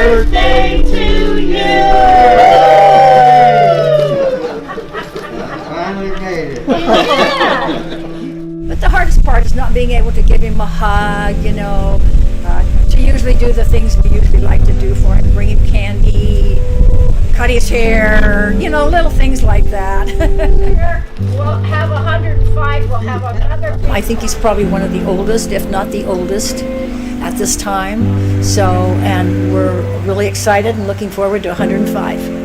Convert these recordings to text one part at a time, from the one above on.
birthday to you! Finally made it. But the hardest part is not being able to give him a hug, to usually do the things we usually like to do for him, bring him candy, cut his hair, little things like that. We'll have 105, we'll have another. I think he's probably one of the oldest, if not the oldest, at this time. So, and we're really excited and looking forward to 105.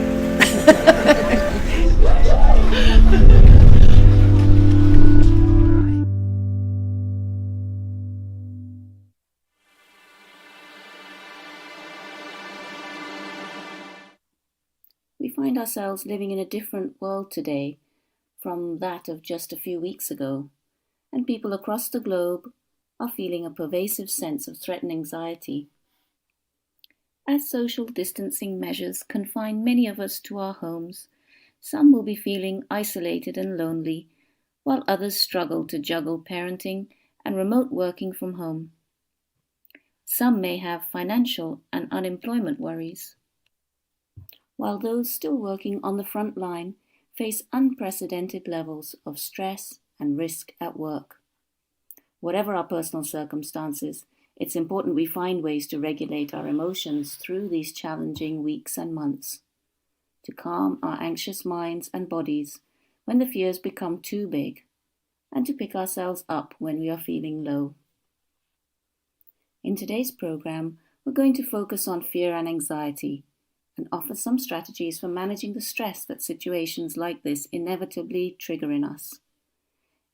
We find ourselves living in a different world today from that of just a few weeks ago, and people across the globe are feeling a pervasive sense of threat and anxiety. As social distancing measures confine many of us to our homes, some will be feeling isolated and lonely, while others struggle to juggle parenting and remote working from home. Some may have financial and unemployment worries, while those still working on the front line face unprecedented levels of stress and risk at work. Whatever our personal circumstances, it's important we find ways to regulate our emotions through these challenging weeks and months, to calm our anxious minds and bodies when the fears become too big, and to pick ourselves up when we are feeling low. In today's program, we're going to focus on fear and anxiety, and offer some strategies for managing the stress that situations like this inevitably trigger in us.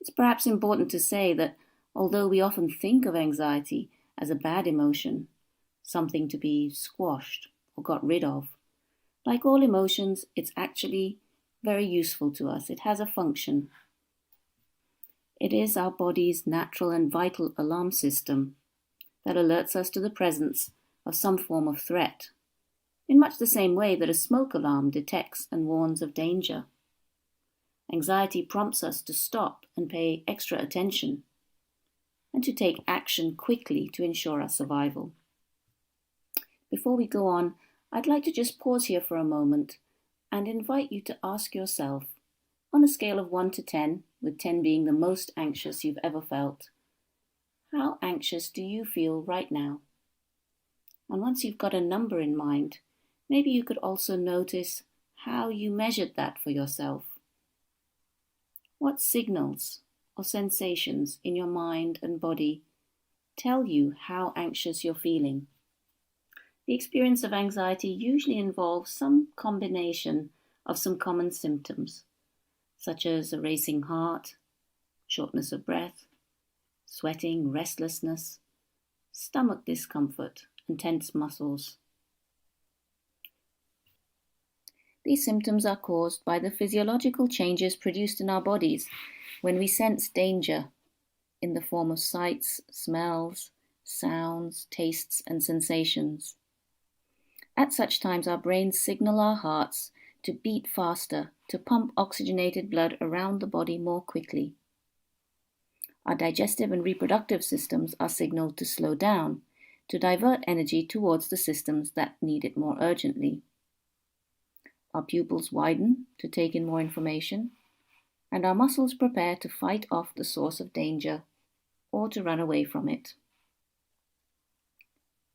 It's perhaps important to say that although we often think of anxiety as a bad emotion, something to be squashed or got rid of, like all emotions, it's actually very useful to us. It has a function. It is our body's natural and vital alarm system that alerts us to the presence of some form of threat, in much the same way that a smoke alarm detects and warns of danger. Anxiety prompts us to stop and pay extra attention, and to take action quickly to ensure our survival. Before we go on, I'd like to just pause here for a moment and invite you to ask yourself, on a scale of 1 to 10, with 10 being the most anxious you've ever felt, how anxious do you feel right now? And once you've got a number in mind, maybe you could also notice how you measured that for yourself. What signals or sensations in your mind and body tell you how anxious you're feeling? The experience of anxiety usually involves some combination of some common symptoms, such as a racing heart, shortness of breath, sweating, restlessness, stomach discomfort, and tense muscles. These symptoms are caused by the physiological changes produced in our bodies when we sense danger in the form of sights, smells, sounds, tastes, and sensations. At such times, our brains signal our hearts to beat faster, to pump oxygenated blood around the body more quickly. Our digestive and reproductive systems are signaled to slow down, to divert energy towards the systems that need it more urgently. Our pupils widen to take in more information, and our muscles prepare to fight off the source of danger or to run away from it.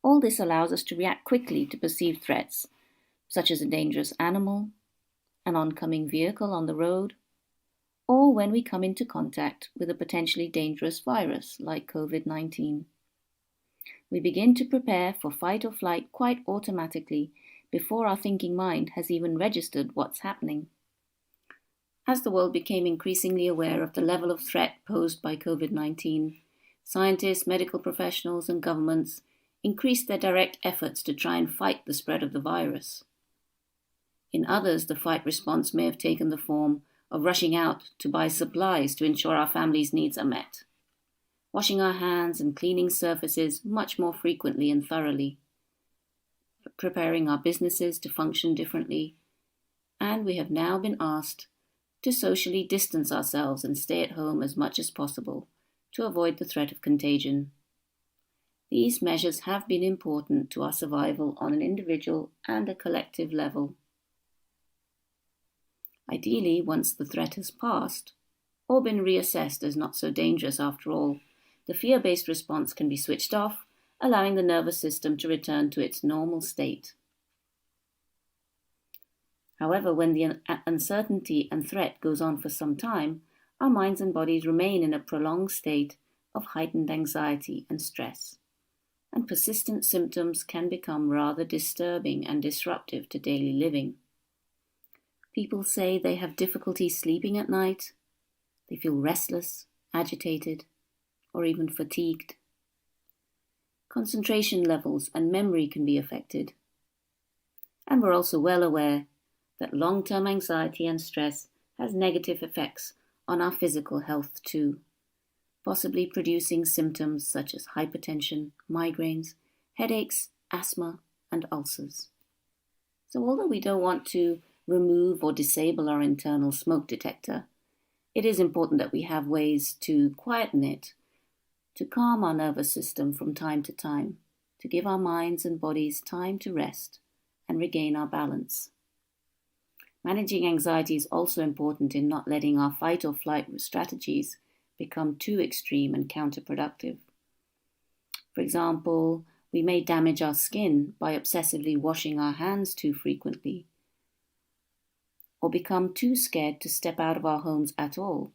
All this allows us to react quickly to perceived threats, such as a dangerous animal, an oncoming vehicle on the road, or when we come into contact with a potentially dangerous virus like COVID-19. We begin to prepare for fight or flight quite automatically before our thinking mind has even registered what's happening. As the world became increasingly aware of the level of threat posed by COVID-19, scientists, medical professionals, and governments increased their direct efforts to try and fight the spread of the virus. In others, the fight response may have taken the form of rushing out to buy supplies to ensure our families' needs are met, washing our hands and cleaning surfaces much more frequently and thoroughly, preparing our businesses to function differently, and we have now been asked to socially distance ourselves and stay at home as much as possible to avoid the threat of contagion. These measures have been important to our survival on an individual and a collective level. Ideally, once the threat has passed, or been reassessed as not so dangerous after all, the fear-based response can be switched off, allowing the nervous system to return to its normal state. However, when the uncertainty and threat goes on for some time, our minds and bodies remain in a prolonged state of heightened anxiety and stress, and persistent symptoms can become rather disturbing and disruptive to daily living. People say they have difficulty sleeping at night, they feel restless, agitated, or even fatigued. Concentration levels and memory can be affected. And we're also well aware that long-term anxiety and stress has negative effects on our physical health too, possibly producing symptoms such as hypertension, migraines, headaches, asthma, and ulcers. So although we don't want to remove or disable our internal smoke detector, it is important that we have ways to quieten it, to calm our nervous system from time to time, to give our minds and bodies time to rest and regain our balance. Managing anxiety is also important in not letting our fight or flight strategies become too extreme and counterproductive. For example, we may damage our skin by obsessively washing our hands too frequently, or become too scared to step out of our homes at all,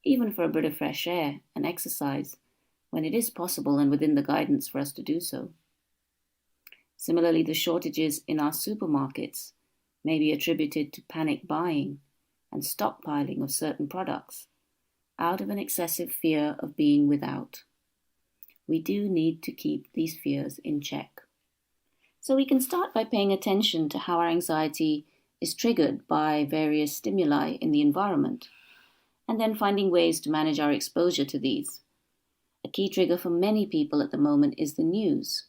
even for a bit of fresh air and exercise, when it is possible and within the guidance for us to do so. Similarly, the shortages in our supermarkets may be attributed to panic buying and stockpiling of certain products out of an excessive fear of being without. We do need to keep these fears in check. So we can start by paying attention to how our anxiety is triggered by various stimuli in the environment, and then finding ways to manage our exposure to these. A key trigger for many people at the moment is the news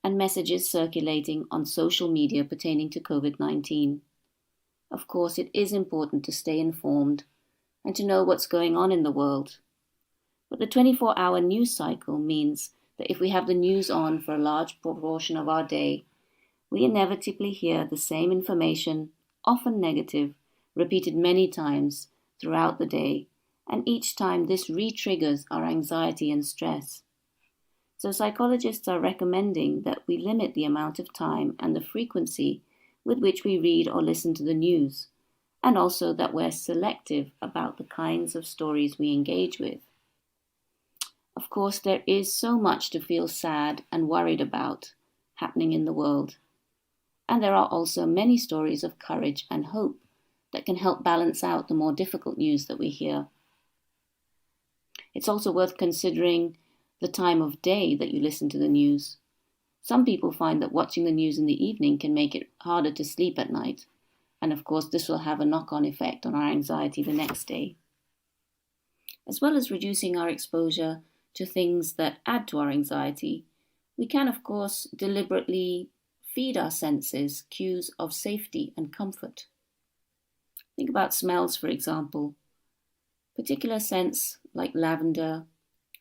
and messages circulating on social media pertaining to COVID-19. Of course, it is important to stay informed and to know what's going on in the world. But the 24-hour news cycle means that if we have the news on for a large proportion of our day, we inevitably hear the same information, often negative, repeated many times throughout the day, and each time this re-triggers our anxiety and stress. So psychologists are recommending that we limit the amount of time and the frequency with which we read or listen to the news, and also that we're selective about the kinds of stories we engage with. Of course, there is so much to feel sad and worried about happening in the world, and there are also many stories of courage and hope that can help balance out the more difficult news that we hear. It's also worth considering the time of day that you listen to the news. Some people find that watching the news in the evening can make it harder to sleep at night, and of course this will have a knock-on effect on our anxiety the next day. As well as reducing our exposure to things that add to our anxiety, we can of course deliberately feed our senses cues of safety and comfort. Think about smells, for example. Particular scents like lavender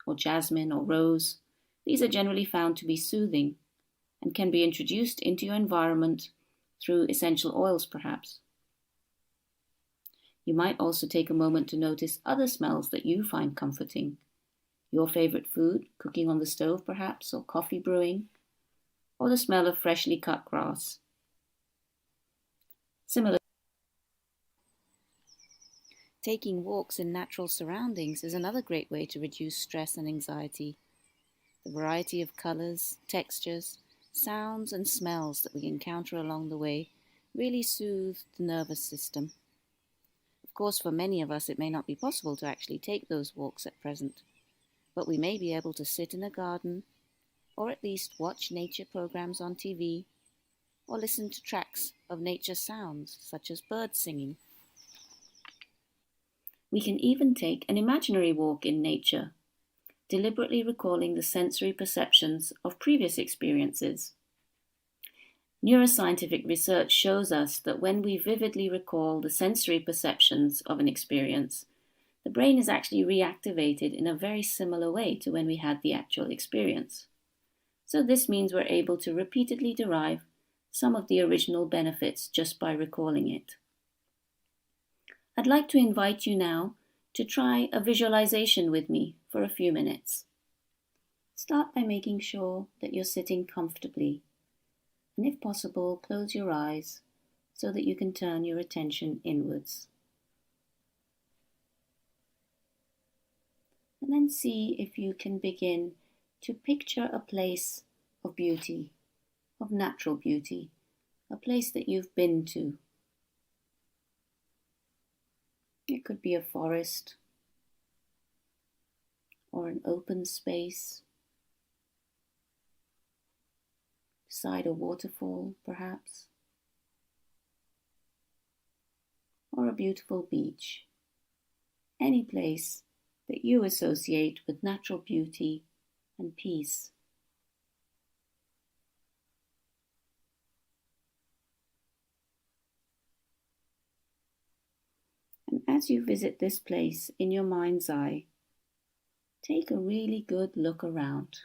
or jasmine or rose, these are generally found to be soothing and can be introduced into your environment through essential oils perhaps. You might also take a moment to notice other smells that you find comforting. Your favorite food, cooking on the stove perhaps, or coffee brewing, or the smell of freshly cut grass. Similarly, taking walks in natural surroundings is another great way to reduce stress and anxiety. The variety of colors, textures, sounds and smells that we encounter along the way really soothe the nervous system. Of course, for many of us it may not be possible to actually take those walks at present, but we may be able to sit in a garden or at least watch nature programs on TV or listen to tracks of nature sounds such as birds singing. We can even take an imaginary walk in nature, deliberately recalling the sensory perceptions of previous experiences. Neuroscientific research shows us that when we vividly recall the sensory perceptions of an experience, the brain is actually reactivated in a very similar way to when we had the actual experience. So this means we're able to repeatedly derive some of the original benefits just by recalling it. I'd like to invite you now to try a visualization with me for a few minutes. Start by making sure that you're sitting comfortably, and if possible, close your eyes so that you can turn your attention inwards. And then see if you can begin to picture a place of beauty, of natural beauty, a place that you've been to. It could be a forest or an open space, beside a waterfall perhaps, or a beautiful beach. Any place that you associate with natural beauty and peace. And as you visit this place in your mind's eye, take a really good look around.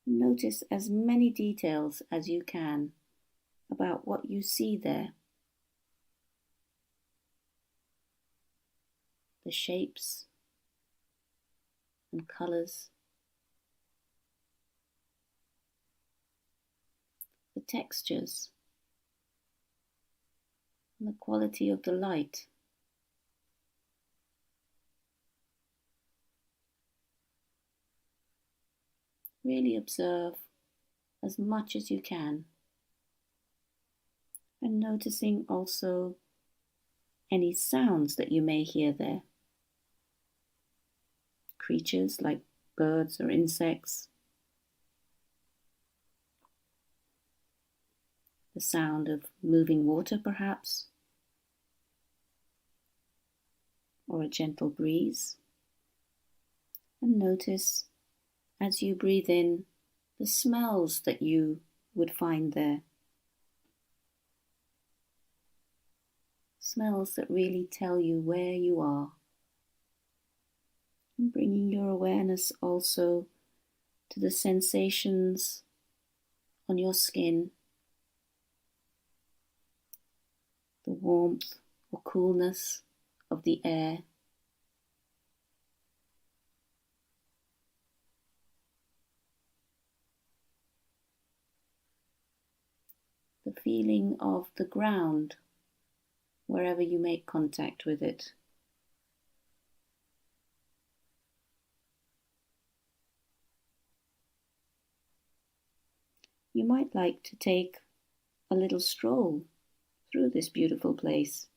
Notice as many details as you can about what you see there. The shapes and colours, the textures, and the quality of the light. Really observe as much as you can, and noticing also any sounds that you may hear there. Creatures like birds or insects, the sound of moving water perhaps, or a gentle breeze. And notice as you breathe in the smells that you would find there. Smells that really tell you where you are. And bringing your awareness also to the sensations on your skin, the warmth or coolness of the air. The feeling of the ground wherever you make contact with it. You might like to take a little stroll through this beautiful place,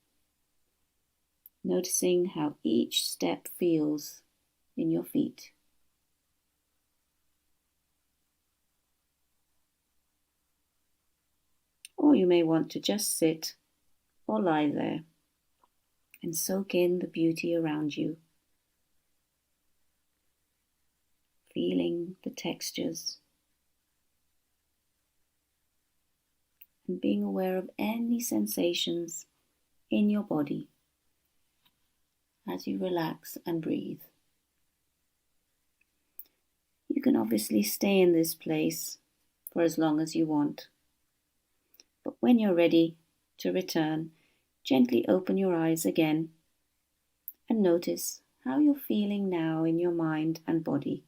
noticing how each step feels in your feet. Or you may want to just sit or lie there and soak in the beauty around you, feeling the textures and being aware of any sensations in your body as you relax and breathe. You can obviously stay in this place for as long as you want, but when you're ready to return, gently open your eyes again and notice how you're feeling now in your mind and body.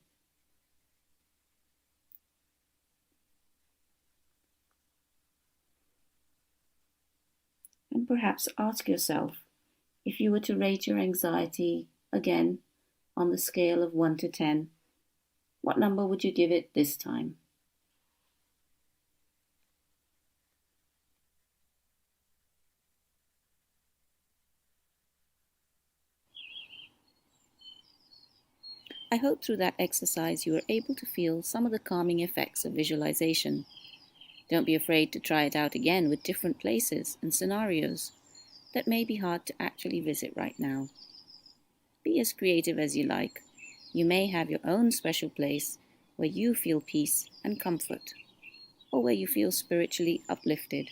And perhaps ask yourself, if you were to rate your anxiety again on the scale of 1 to 10, what number would you give it this time? I hope through that exercise you were able to feel some of the calming effects of visualization. Don't be afraid to try it out again with different places and scenarios that may be hard to actually visit right now. Be as creative as you like. You may have your own special place where you feel peace and comfort, or where you feel spiritually uplifted.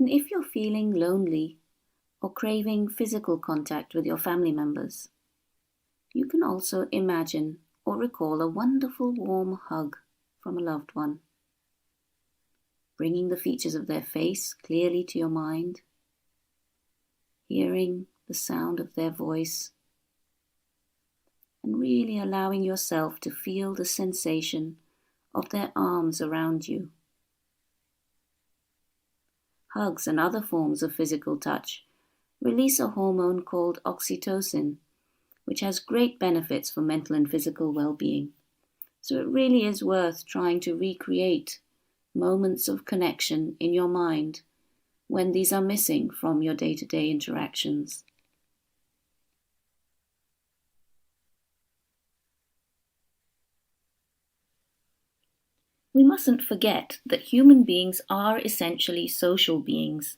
And if you're feeling lonely or craving physical contact with your family members, you can also imagine or recall a wonderful warm hug from a loved one, bringing the features of their face clearly to your mind, hearing the sound of their voice, and really allowing yourself to feel the sensation of their arms around you. Hugs and other forms of physical touch release a hormone called oxytocin, which has great benefits for mental and physical well-being. So it really is worth trying to recreate moments of connection in your mind when these are missing from your day-to-day interactions. We mustn't forget that human beings are essentially social beings.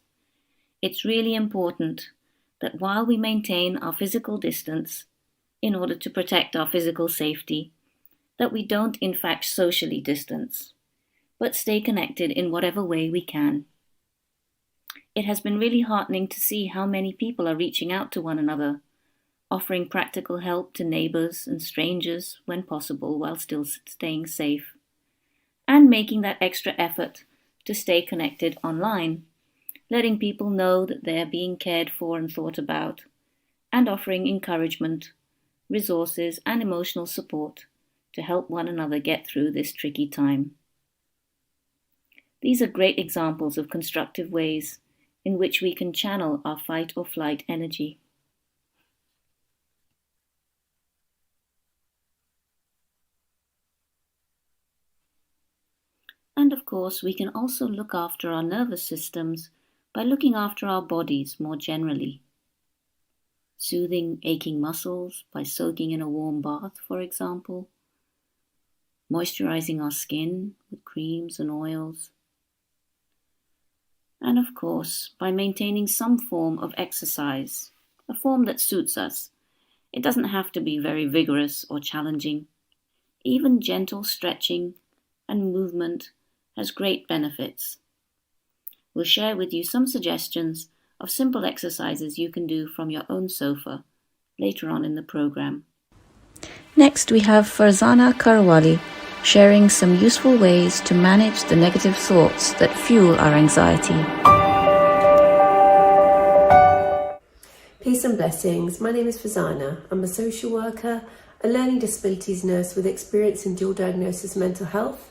It's really important that while we maintain our physical distance in order to protect our physical safety, that we don't in fact socially distance, but stay connected in whatever way we can. It has been really heartening to see how many people are reaching out to one another, offering practical help to neighbours and strangers when possible while still staying safe, and making that extra effort to stay connected online, letting people know that they're being cared for and thought about, and offering encouragement, resources, and emotional support to help one another get through this tricky time. These are great examples of constructive ways in which we can channel our fight or flight energy. And of course, we can also look after our nervous systems by looking after our bodies more generally. Soothing aching muscles by soaking in a warm bath, for example. Moisturizing our skin with creams and oils. And of course, by maintaining some form of exercise, a form that suits us. It doesn't have to be very vigorous or challenging. Even gentle stretching and movement has great benefits. We'll share with you some suggestions of simple exercises you can do from your own sofa later on in the program. Next, we have Farzana Karawali sharing some useful ways to manage the negative thoughts that fuel our anxiety. Peace and blessings. My name is Farzana. I'm a social worker, a learning disabilities nurse with experience in dual diagnosis mental health.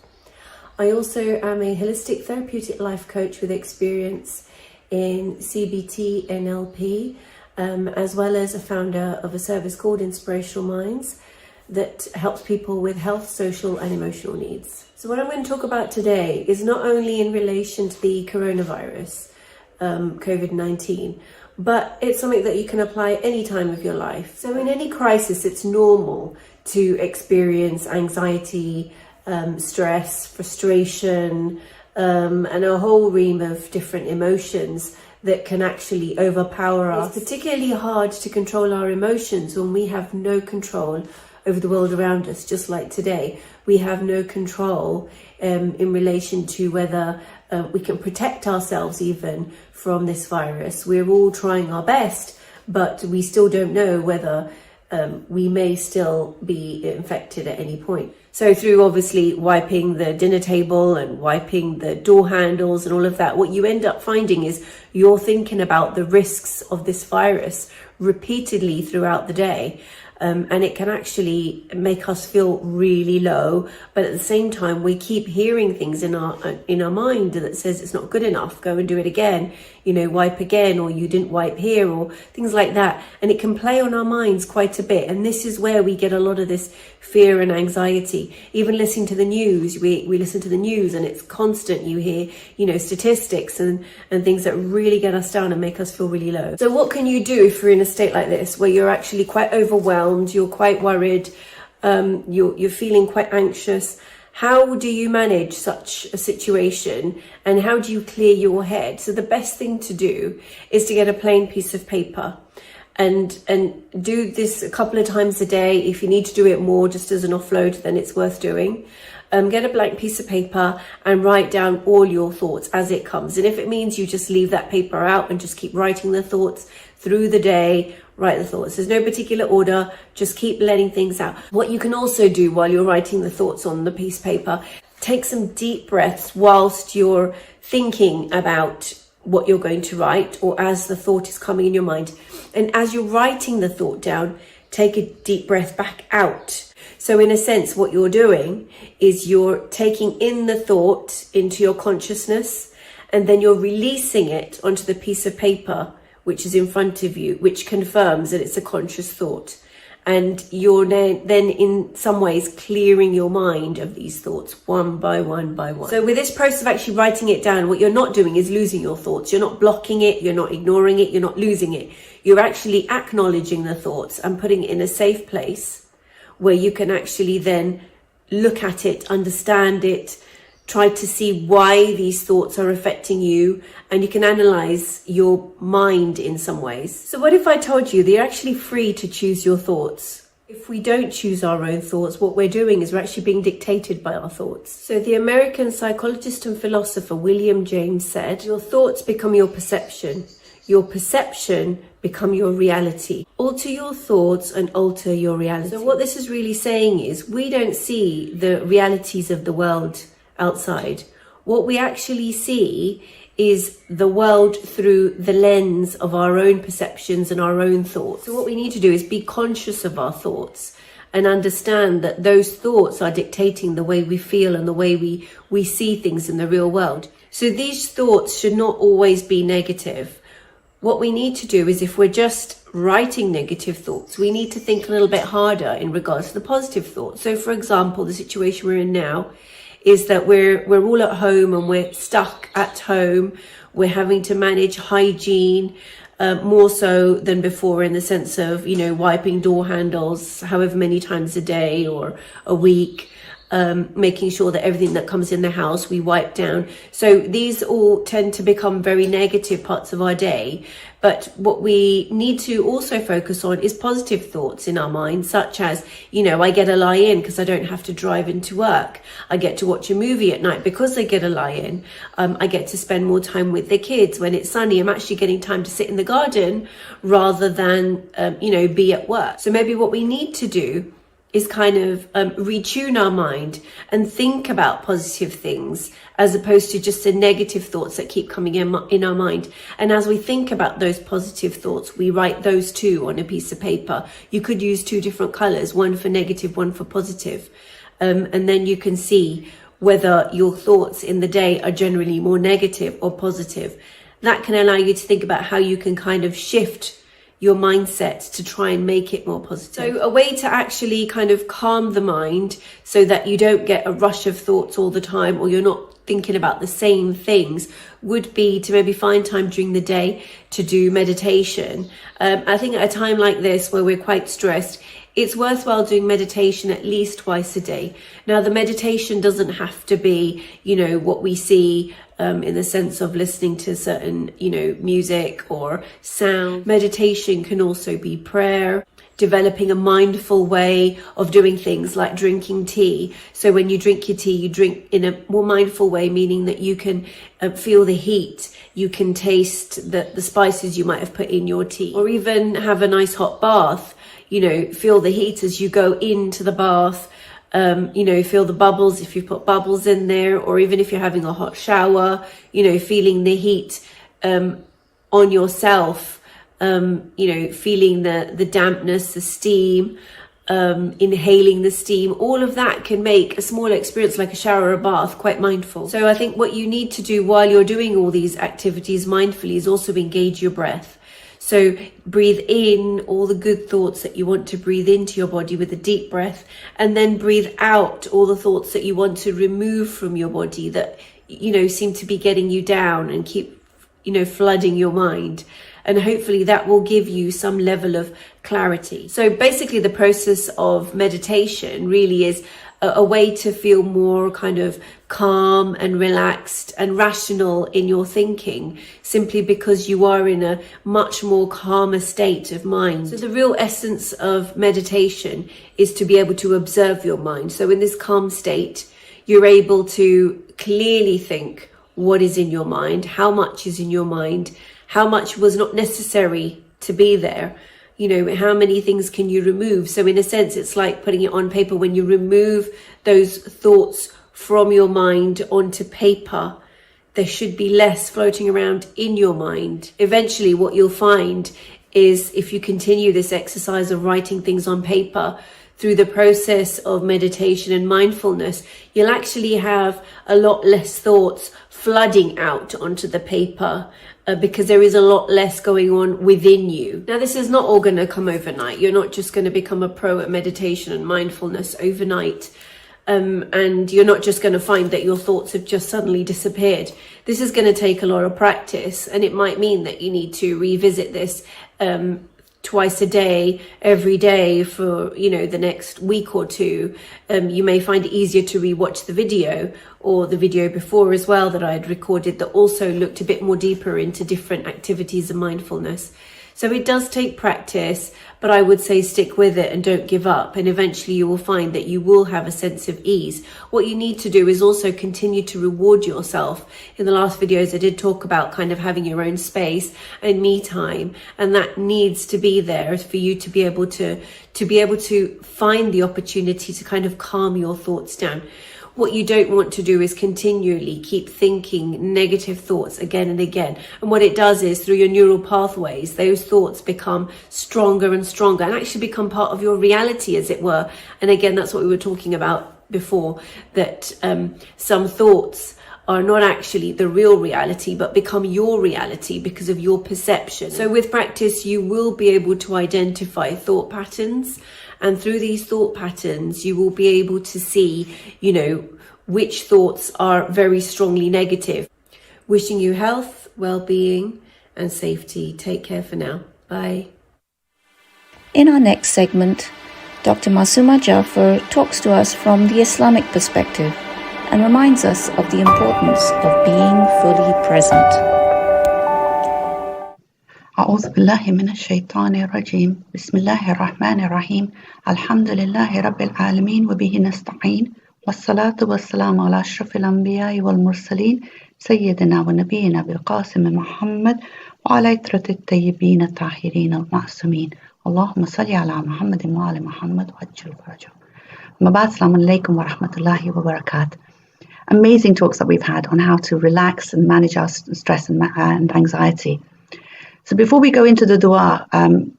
I also am a holistic therapeutic life coach with experience in CBT, NLP, as well as a founder of a service called Inspirational Minds that helps people with health, social and emotional needs. So what I'm going to talk about today is not only in relation to the coronavirus, COVID-19, but it's something that you can apply any time of your life. So in any crisis, it's normal to experience anxiety, stress, frustration, and a whole ream of different emotions that can actually overpower us. It's particularly hard to control our emotions when we have no control over the world around us, just like today. We have no control in relation to whether we can protect ourselves even from this virus. We're all trying our best, but we still don't know whether we may still be infected at any point. So through obviously wiping the dinner table and wiping the door handles and all of that, what you end up finding is you're thinking about the risks of this virus repeatedly throughout the day. And it can actually make us feel really low, but at the same time we keep hearing things in our mind that says it's not good enough, go and do it again, wipe again, or you didn't wipe here, or things like that. And it can play on our minds quite a bit, and this is where we get a lot of this fear and anxiety. Even listening to the news, we listen to the news and it's constant. You hear statistics and things that really get us down and make us feel really low. So what can you do if you're in a state like this where you're actually quite overwhelmed, you're quite worried, you're feeling quite anxious? How do you manage such a situation, and how do you clear your head? So the best thing to do is to get a plain piece of paper and do this a couple of times a day. If you need to do it more just as an offload, then it's worth doing. get a blank piece of paper and write down all your thoughts as it comes. And if it means you just leave that paper out and just keep writing the thoughts through the day, write the thoughts. There's no particular order, just keep letting things out. What you can also do while you're writing the thoughts on the piece of paper, take some deep breaths whilst you're thinking about what you're going to write, or as the thought is coming in your mind. And as you're writing the thought down, take a deep breath back out. So in a sense, what you're doing is you're taking in the thought into your consciousness, and then you're releasing it onto the piece of paper which is in front of you, which confirms that it's a conscious thought. And you're then in some ways clearing your mind of these thoughts one by one by one. So with this process of actually writing it down, what you're not doing is losing your thoughts. You're not blocking it, you're not ignoring it, you're not losing it. You're actually acknowledging the thoughts and putting it in a safe place where you can actually then look at it, understand it, try to see why these thoughts are affecting you, and you can analyze your mind in some ways. So what if I told you that you're actually free to choose your thoughts? If we don't choose our own thoughts, what we're doing is we're actually being dictated by our thoughts. So the American psychologist and philosopher William James said, your thoughts become your perception become your reality. Alter your thoughts and alter your reality. So what this is really saying is we don't see the realities of the world outside. What we actually see is the world through the lens of our own perceptions and our own thoughts. So what we need to do is be conscious of our thoughts and understand that those thoughts are dictating the way we feel and the way we see things in the real world. So these thoughts should not always be negative. What we need to do is, if we're just writing negative thoughts, we need to think a little bit harder in regards to the positive thoughts. So for example, the situation we're in now is that we're all at home and we're stuck at home. We're having to manage hygiene more so than before, in the sense of, wiping door handles however many times a day or a week. Making sure that everything that comes in the house we wipe down. So these all tend to become very negative parts of our day. But what we need to also focus on is positive thoughts in our mind, such as, I get a lie in because I don't have to drive into work. I get to watch a movie at night because I get a lie in. I get to spend more time with the kids. When it's sunny, I'm actually getting time to sit in the garden rather than, be at work. So maybe what we need to do is kind of retune our mind and think about positive things, as opposed to just the negative thoughts that keep coming in our mind. And as we think about those positive thoughts, we write those too on a piece of paper. You could use 2 different colors, one for negative, one for positive. And then you can see whether your thoughts in the day are generally more negative or positive. That can allow you to think about how you can kind of shift your mindset to try and make it more positive. So a way to actually kind of calm the mind so that you don't get a rush of thoughts all the time, or you're not thinking about the same things, would be to maybe find time during the day to do meditation. I think at a time like this where we're quite stressed, it's worthwhile doing meditation at least twice a day. Now, the meditation doesn't have to be, what we see in the sense of listening to certain, music or sound. Meditation can also be prayer, developing a mindful way of doing things like drinking tea. So when you drink your tea, you drink in a more mindful way, meaning that you can feel the heat, you can taste the spices you might have put in your tea, or even have a nice hot bath. Feel the heat as you go into the bath. Feel the bubbles if you put bubbles in there, or even if you're having a hot shower, feeling the heat on yourself, feeling the dampness, the steam, inhaling the steam. All of that can make a smaller experience like a shower or a bath quite mindful. So I think what you need to do while you're doing all these activities mindfully is also engage your breath. So breathe in all the good thoughts that you want to breathe into your body with a deep breath, and then breathe out all the thoughts that you want to remove from your body that, seem to be getting you down and keep, flooding your mind. And hopefully that will give you some level of clarity. So basically the process of meditation really is a way to feel more kind of calm and relaxed and rational in your thinking, simply because you are in a much more calmer state of mind. So the real essence of meditation is to be able to observe your mind. So in this calm state, You're able to clearly think what is in your mind, how much is in your mind, how much was not necessary to be there. You know, how many things can you remove? So in a sense, it's like putting it on paper. When you remove those thoughts from your mind onto paper, there should be less floating around in your mind. Eventually, what you'll find is, if you continue this exercise of writing things on paper through the process of meditation and mindfulness, you'll actually have a lot less thoughts flooding out onto the paper, because there is a lot less going on within you. Now, this is not all going to come overnight. You're not just going to become a pro at meditation and mindfulness overnight. And you're not just going to find that your thoughts have just suddenly disappeared. This is going to take a lot of practice, and it might mean that you need to revisit this twice a day, every day for, you know, the next week or two. You may find it easier to rewatch the video, or the video before as well that I had recorded that also looked a bit more deeper into different activities of mindfulness. So it does take practice, but I would say stick with it and don't give up. And eventually you will find that you will have a sense of ease. What you need to do is also continue to reward yourself. In the last videos, I did talk about kind of having your own space and me time. And that needs to be there for you to be able to find the opportunity to kind of calm your thoughts down. What you don't want to do is continually keep thinking negative thoughts again and again. And what it does is, through your neural pathways, those thoughts become stronger and stronger and actually become part of your reality, as it were. And again, that's what we were talking about before, that some thoughts are not actually the real reality, but become your reality because of your perception. So with practice, you will be able to identify thought patterns. And through these thought patterns, you will be able to see, you know, which thoughts are very strongly negative. Wishing you health, well-being, and safety. Take care for now. Bye. In our next segment, Dr. Masuma Jaffer talks to us from the Islamic perspective and reminds us of the importance of being fully present. أعوذ بالله من الشيطان الرجيم بسم الله الرحمن الرحيم الحمد لله رب العالمين وبه نستعين والصلاة والسلام على أشرف الأنبياء والمرسلين سيدنا ونبينا بالقاسم محمد وعلى عترة الطيبين الطاهرين المعصومين اللهم صل على محمد وعلى محمد وعجل فرجه. أما بعد السلام عليكم ورحمة الله وبركاته. Amazing talks that we've had on how to relax and manage our stress and anxiety. So before we go into the dua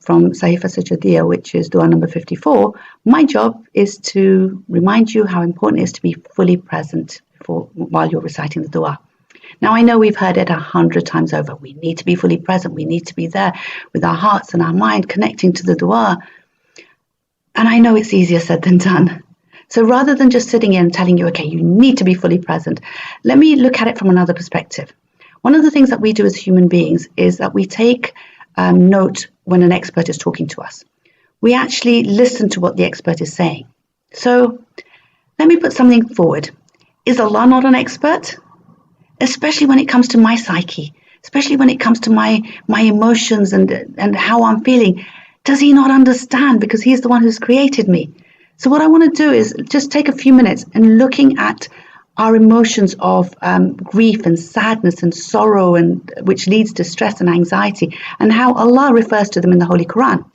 from Sahifa Sajadiyya, which is dua number 54, my job is to remind you how important it is to be fully present while you're reciting the dua. Now, I know we've heard it 100 times over. We need to be fully present. We need to be there with our hearts and our mind connecting to the dua. And I know it's easier said than done. So rather than just sitting in and telling you, okay, you need to be fully present, let me look at it from another perspective. One of the things that we do as human beings is that we take note when an expert is talking to us. We actually listen to what the expert is saying. So let me put something forward. Is Allah not an expert? Especially when it comes to my psyche, especially when it comes to my emotions and how I'm feeling. Does he not understand? Because he's the one who's created me. So what I want to do is just take a few minutes and looking at our emotions of grief and sadness and sorrow, and which leads to stress and anxiety, and how Allah refers to them in the Holy Quran.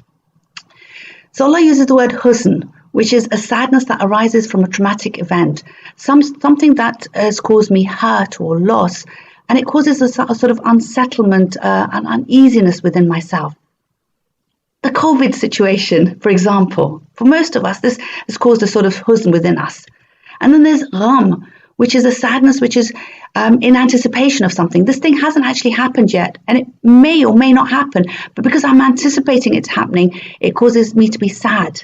So Allah uses the word huzn, which is a sadness that arises from a traumatic event, something that has caused me hurt or loss, and it causes a sort of unsettlement and uneasiness within myself. The COVID situation, for example, for most of us, this has caused a sort of huzn within us. And then there's gham, which is a sadness which is in anticipation of something. This thing hasn't actually happened yet, and it may or may not happen, but because I'm anticipating it's happening, it causes me to be sad.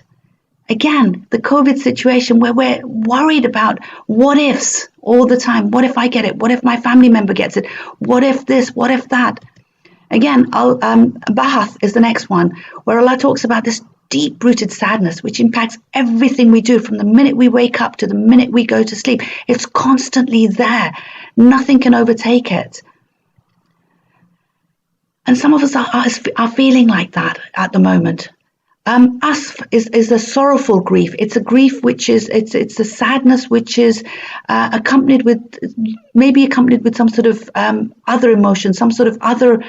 Again, the COVID situation where we're worried about what ifs all the time. What if I get it? What if my family member gets it? What if this? What if that? Again, Bahath is the next one, where Allah talks about this deep-rooted sadness which impacts everything we do from the minute we wake up to the minute we go to sleep. It's constantly there. Nothing can overtake it. And some of us are feeling like that at the moment. Asf is a sorrowful grief. It's a grief which is it's a sadness which is accompanied with some sort of other emotions, some sort of other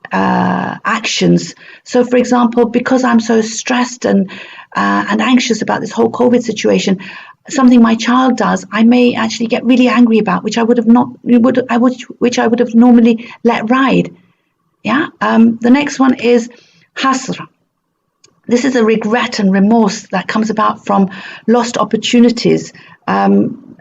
actions. So, for example, because I'm so stressed and anxious about this whole COVID situation, something my child does, I may actually get really angry about, which I would have normally let ride. Yeah. The next one is hasr. This is a regret and remorse that comes about from lost opportunities. And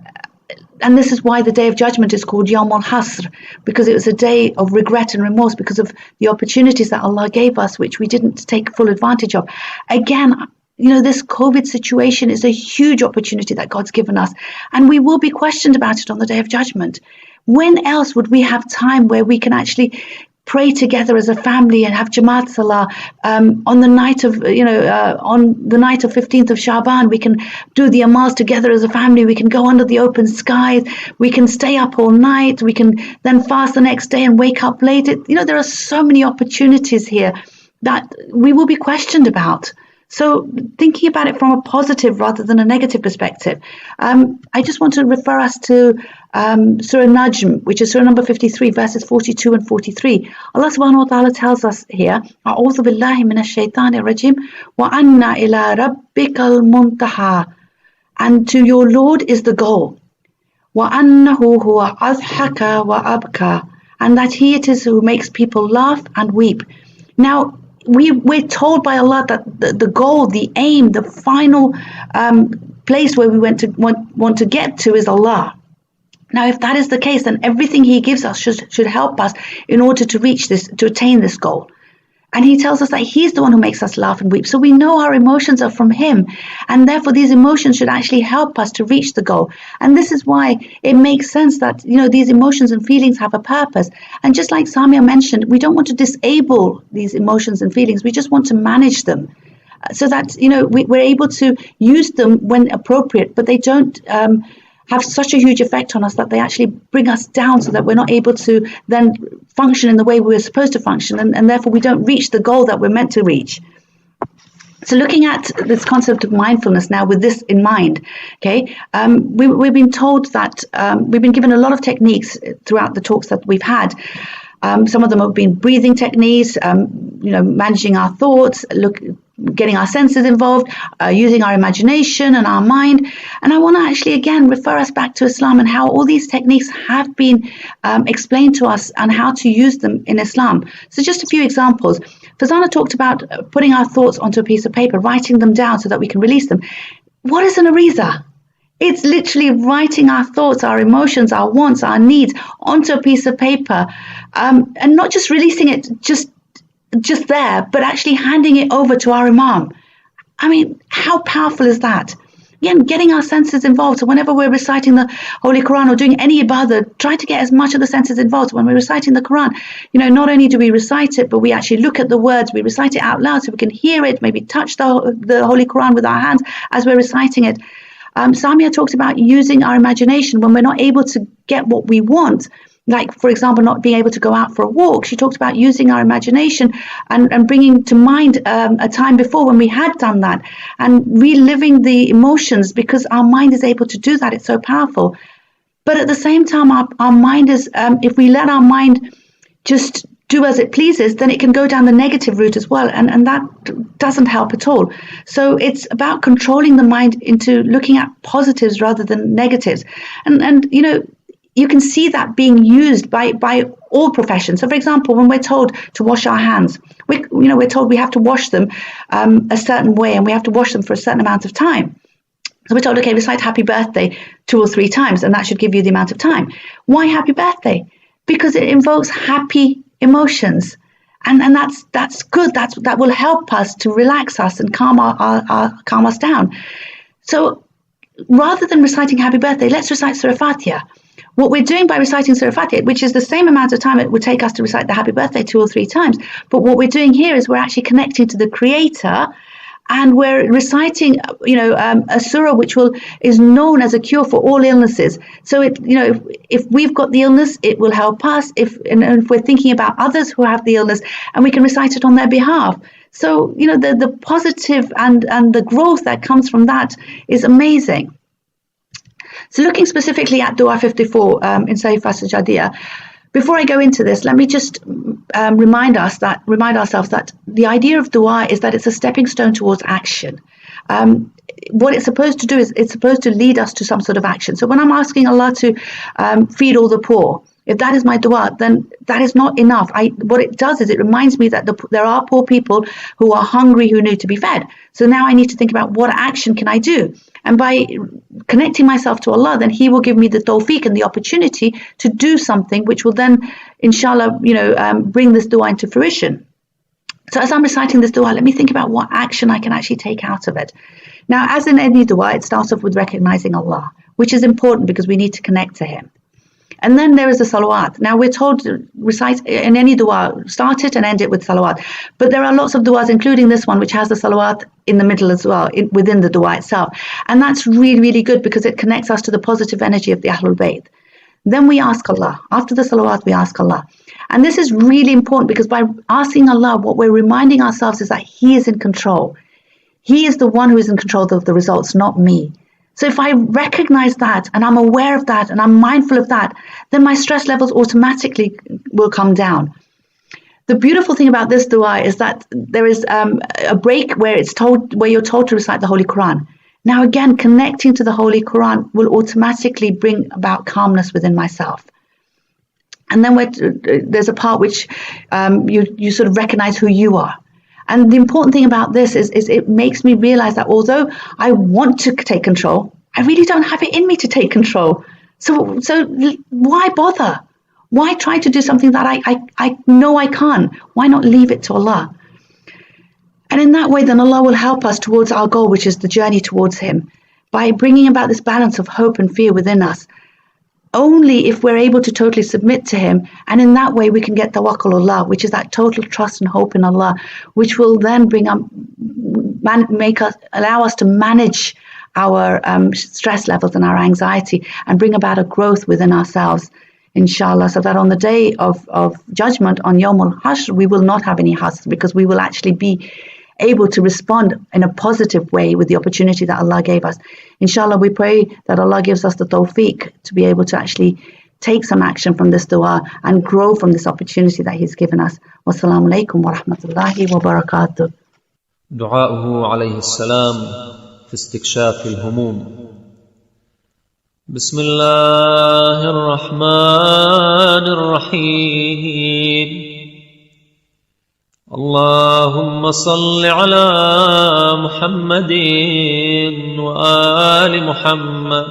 this is why the Day of Judgment is called Yawm al-Hasr, because it was a day of regret and remorse because of the opportunities that Allah gave us, which we didn't take full advantage of. Again, this COVID situation is a huge opportunity that God's given us, and we will be questioned about it on the Day of Judgment. When else would we have time where we can actually pray together as a family and have Jamaat Salah on the night of 15th of Shaban? We can do the Amaz together as a family. We can go under the open skies. We can stay up all night. We can then fast the next day and wake up late. There are so many opportunities here that we will be questioned about. So thinking about it from a positive rather than a negative perspective, I just want to refer us to Surah Najm, which is Surah number 53, verses 42 and 43. Allah subhanahu wa ta'ala tells us here, أعوذ بالله من الشيطان الرجيم وأن إلى ربك المنتهى, and to your Lord is the goal. وأنه هو أضحك وأبكى, and that He it is who makes people laugh and weep. Now, we're told by Allah that the goal, the aim, the final place where we want to get to is Allah. Now, if that is the case, then everything He gives us should help us in order to reach this, to attain this goal. And He tells us that He's the one who makes us laugh and weep. So we know our emotions are from Him. And therefore, these emotions should actually help us to reach the goal. And this is why it makes sense that, these emotions and feelings have a purpose. And just like Samia mentioned, we don't want to disable these emotions and feelings. We just want to manage them so that, we're able to use them when appropriate, but they don't have such a huge effect on us that they actually bring us down so that we're not able to then function in the way we're supposed to function, and therefore we don't reach the goal that we're meant to reach. So looking at this concept of mindfulness now with this in mind, okay, we've been told that we've been given a lot of techniques throughout the talks that we've had. Some of them have been breathing techniques, managing our thoughts, getting our senses involved, using our imagination and our mind. And I want to actually again refer us back to Islam and how all these techniques have been explained to us and how to use them in Islam. So just a few examples. Fazana talked about putting our thoughts onto a piece of paper, writing them down so that we can release them. What is an ariza? It's literally writing our thoughts, our emotions, our wants, our needs onto a piece of paper, and not just releasing it just there, but actually handing it over to our Imam. I mean, how powerful is that? Again, getting our senses involved. So whenever we're reciting the Holy Quran or doing any ibadah, try to get as much of the senses involved. So when we're reciting the Quran, not only do we recite it, but we actually look at the words, we recite it out loud so we can hear it, maybe touch the Holy Quran with our hands as we're reciting it. Samia talks about using our imagination when we're not able to get what we want. Like, for example, not being able to go out for a walk. She talked about using our imagination and bringing to mind a time before when we had done that and reliving the emotions, because our mind is able to do that. It's so powerful. But at the same time, our mind is, if we let our mind just do as it pleases, then it can go down the negative route as well. And that doesn't help at all. So it's about controlling the mind into looking at positives rather than negatives. And you can see that being used by all professions. So, for example, when we're told to wash our hands, we're told we have to wash them a certain way, and we have to wash them for a certain amount of time. So we're told, okay, recite happy birthday 2 or 3 times, and that should give you the amount of time. Why happy birthday? Because it invokes happy emotions. And that's good. That will help us to relax us and calm us down. So rather than reciting happy birthday, let's recite Surah Fatiha. What we're doing by reciting Surah Fatiha, which is the same amount of time it would take us to recite the happy birthday 2 or 3 times, but what we're doing here is we're actually connecting to the Creator, and we're reciting, a surah which is known as a cure for all illnesses. So if we've got the illness, it will help us. If we're thinking about others who have the illness, and we can recite it on their behalf. So, the positive and the growth that comes from that is amazing. So looking specifically at Dua 54 in Sahifa Sajadiyah, before I go into this, let me just remind ourselves that the idea of dua is that it's a stepping stone towards action. What it's supposed to do is it's supposed to lead us to some sort of action. So when I'm asking Allah to feed all the poor, if that is my dua, then that is not enough. What it does is it reminds me that there are poor people who are hungry, who need to be fed. So now I need to think about what action can I do? And by connecting myself to Allah, then He will give me the tawfiq and the opportunity to do something which will then, inshallah, bring this dua into fruition. So as I'm reciting this dua, let me think about what action I can actually take out of it. Now, as in any dua, it starts off with recognizing Allah, which is important because we need to connect to Him. And then there is the salawat. Now we're told to recite in any dua, start it and end it with salawat. But there are lots of duas, including this one, which has the salawat in the middle as well, within the dua itself. And that's really, really good because it connects us to the positive energy of the Ahlul Bayt. Then we ask Allah. After the salawat, we ask Allah. And this is really important because by asking Allah, what we're reminding ourselves is that He is in control. He is the one who is in control of the results, not me. So if I recognize that and I'm aware of that and I'm mindful of that, then my stress levels automatically will come down. The beautiful thing about this dua is that there is a break where you're told to recite the Holy Quran. Now again, connecting to the Holy Quran will automatically bring about calmness within myself. And then there's a part which you sort of recognize who you are. And the important thing about this is it makes me realize that although I want to take control, I really don't have it in me to take control. So why bother? Why try to do something that I know I can't? Why not leave it to Allah? And in that way, then Allah will help us towards our goal, which is the journey towards Him, by bringing about this balance of hope and fear within us. Only if we're able to totally submit to Him, and in that way we can get tawakkul Allah, which is that total trust and hope in Allah, which will then allow us to manage our stress levels and our anxiety and bring about a growth within ourselves, inshallah, so that on the day of judgment, on Yawm al-Hashr, we will not have any hasr, because we will actually be able to respond in a positive way with the opportunity that Allah gave us. Inshallah, we pray that Allah gives us the tawfiq to be able to actually take some action from this dua and grow from this opportunity that He's given us. Wassalamu alaikum wa rahmatullahi wa barakatuh. دعاؤه عليه السلام في استكشاف الهموم. بسم الله الرحمن الرحيم. اللهم صل على محمد وآل محمد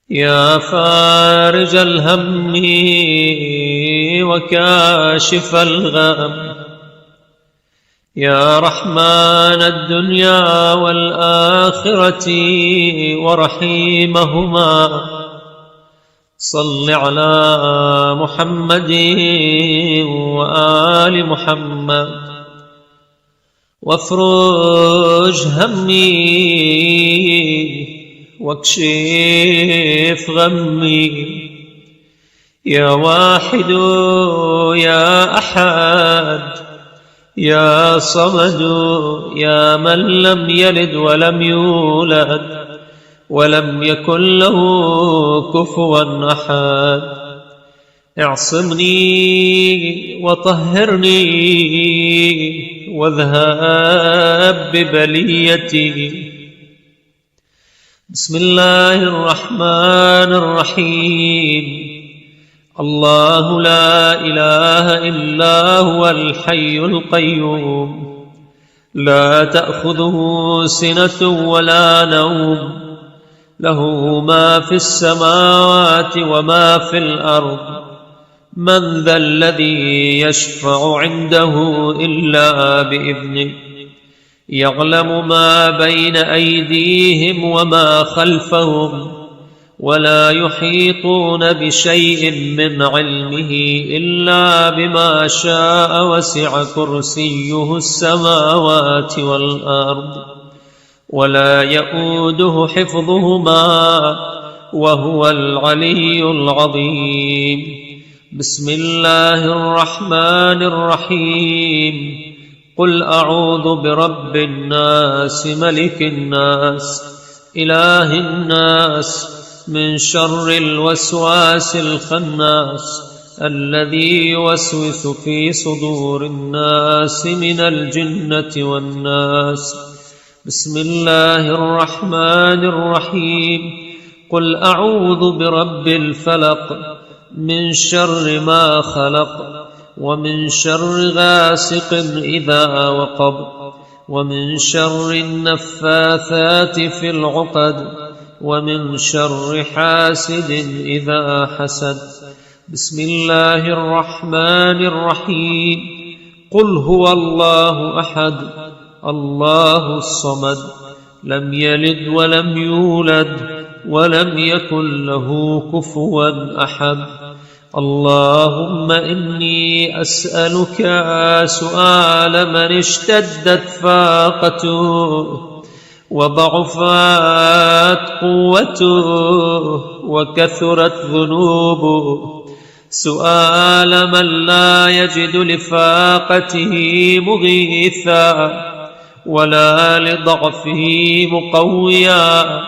يا فارج الهم وكاشف الغم يا رحمن الدنيا والآخرة ورحيمهما صل على محمد وآل محمد وافرج همي واكشف غمي يا واحد يا أحد يا صمد يا من لم يلد ولم يولد ولم يكن له كفوا أحد اعصمني وطهرني واذهب ببليتي. بسم الله الرحمن الرحيم. الله لا إله إلا هو الحي القيوم لا تأخذه سنة ولا نوم له ما في السماوات وما في الأرض من ذا الذي يشفع عنده إلا بإذنه يعلم ما بين أيديهم وما خلفهم ولا يحيطون بشيء من علمه إلا بما شاء وسع كرسيه السماوات والأرض ولا يؤوده حفظهما وهو العلي العظيم. بسم الله الرحمن الرحيم. قل أعوذ برب الناس ملك الناس إله الناس من شر الوسواس الخناس الذي يوسوس في صدور الناس من الجنة والناس. بسم الله الرحمن الرحيم. قل أعوذ برب الفلق من شر ما خلق ومن شر غاسق إذا وقب ومن شر النفاثات في العقد ومن شر حاسد إذا حسد. بسم الله الرحمن الرحيم. قل هو الله أحد الله الصمد لم يلد ولم يولد ولم يكن له كفوا أحد. اللهم إني أسألك سؤال من اشتدت فاقته وضعفت قوته وكثرت ذنوبه، سؤال من لا يجد لفاقته مغيثا ولا لضعفه مقويا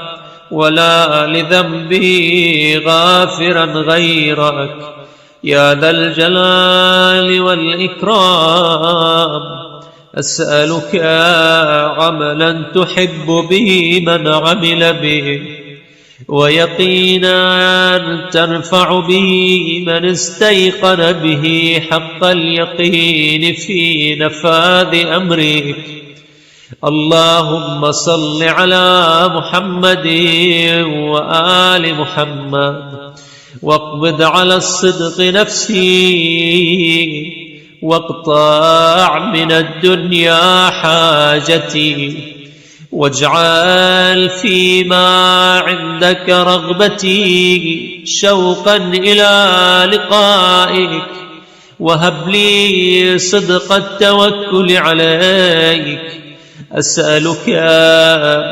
ولا لذنبه غافرا غيرك يا ذا الجلال والإكرام. أسألك عملا تحب به من عمل به، ويقينا تنفع به من استيقن به حق اليقين في نفاذ أمرك. اللهم صل على محمد وآل محمد، واقبض على الصدق نفسي، واقطع من الدنيا حاجتي، واجعل فيما عندك رغبتي شوقا إلى لقائك، وهب لي صدق التوكل عليك. أسألك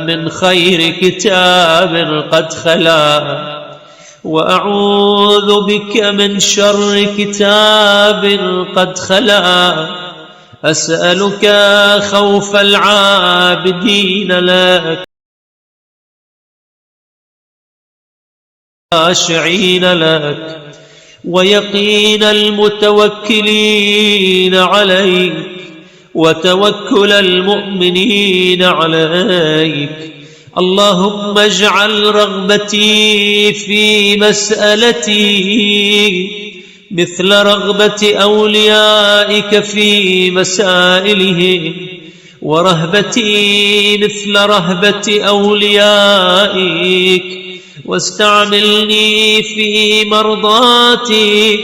من خير كتاب قد خلا، وأعوذ بك من شر كتاب قد خلا. أسألك خوف العابدين لك خاشعين لك، ويقين المتوكلين عليك، وتوكل المؤمنين عليك. اللهم اجعل رغبتي في مسألتي مثل رغبة أوليائك في مسائلهم، ورهبتي مثل رهبة أوليائك، واستعملني في مرضاتك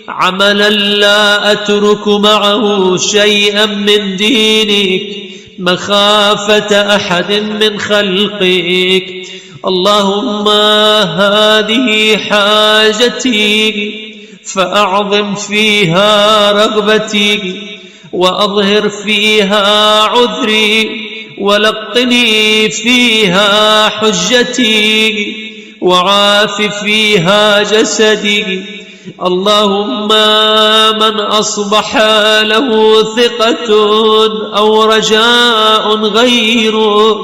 عملا لا أترك معه شيئا من دينك مخافة أحد من خلقك. اللهم هذه حاجتي فأعظم فيها رغبتي، وأظهر فيها عذري، ولقني فيها حجتي، وعاف فيها جسدي. اللهم من أصبح له ثقة أو رجاء غيرك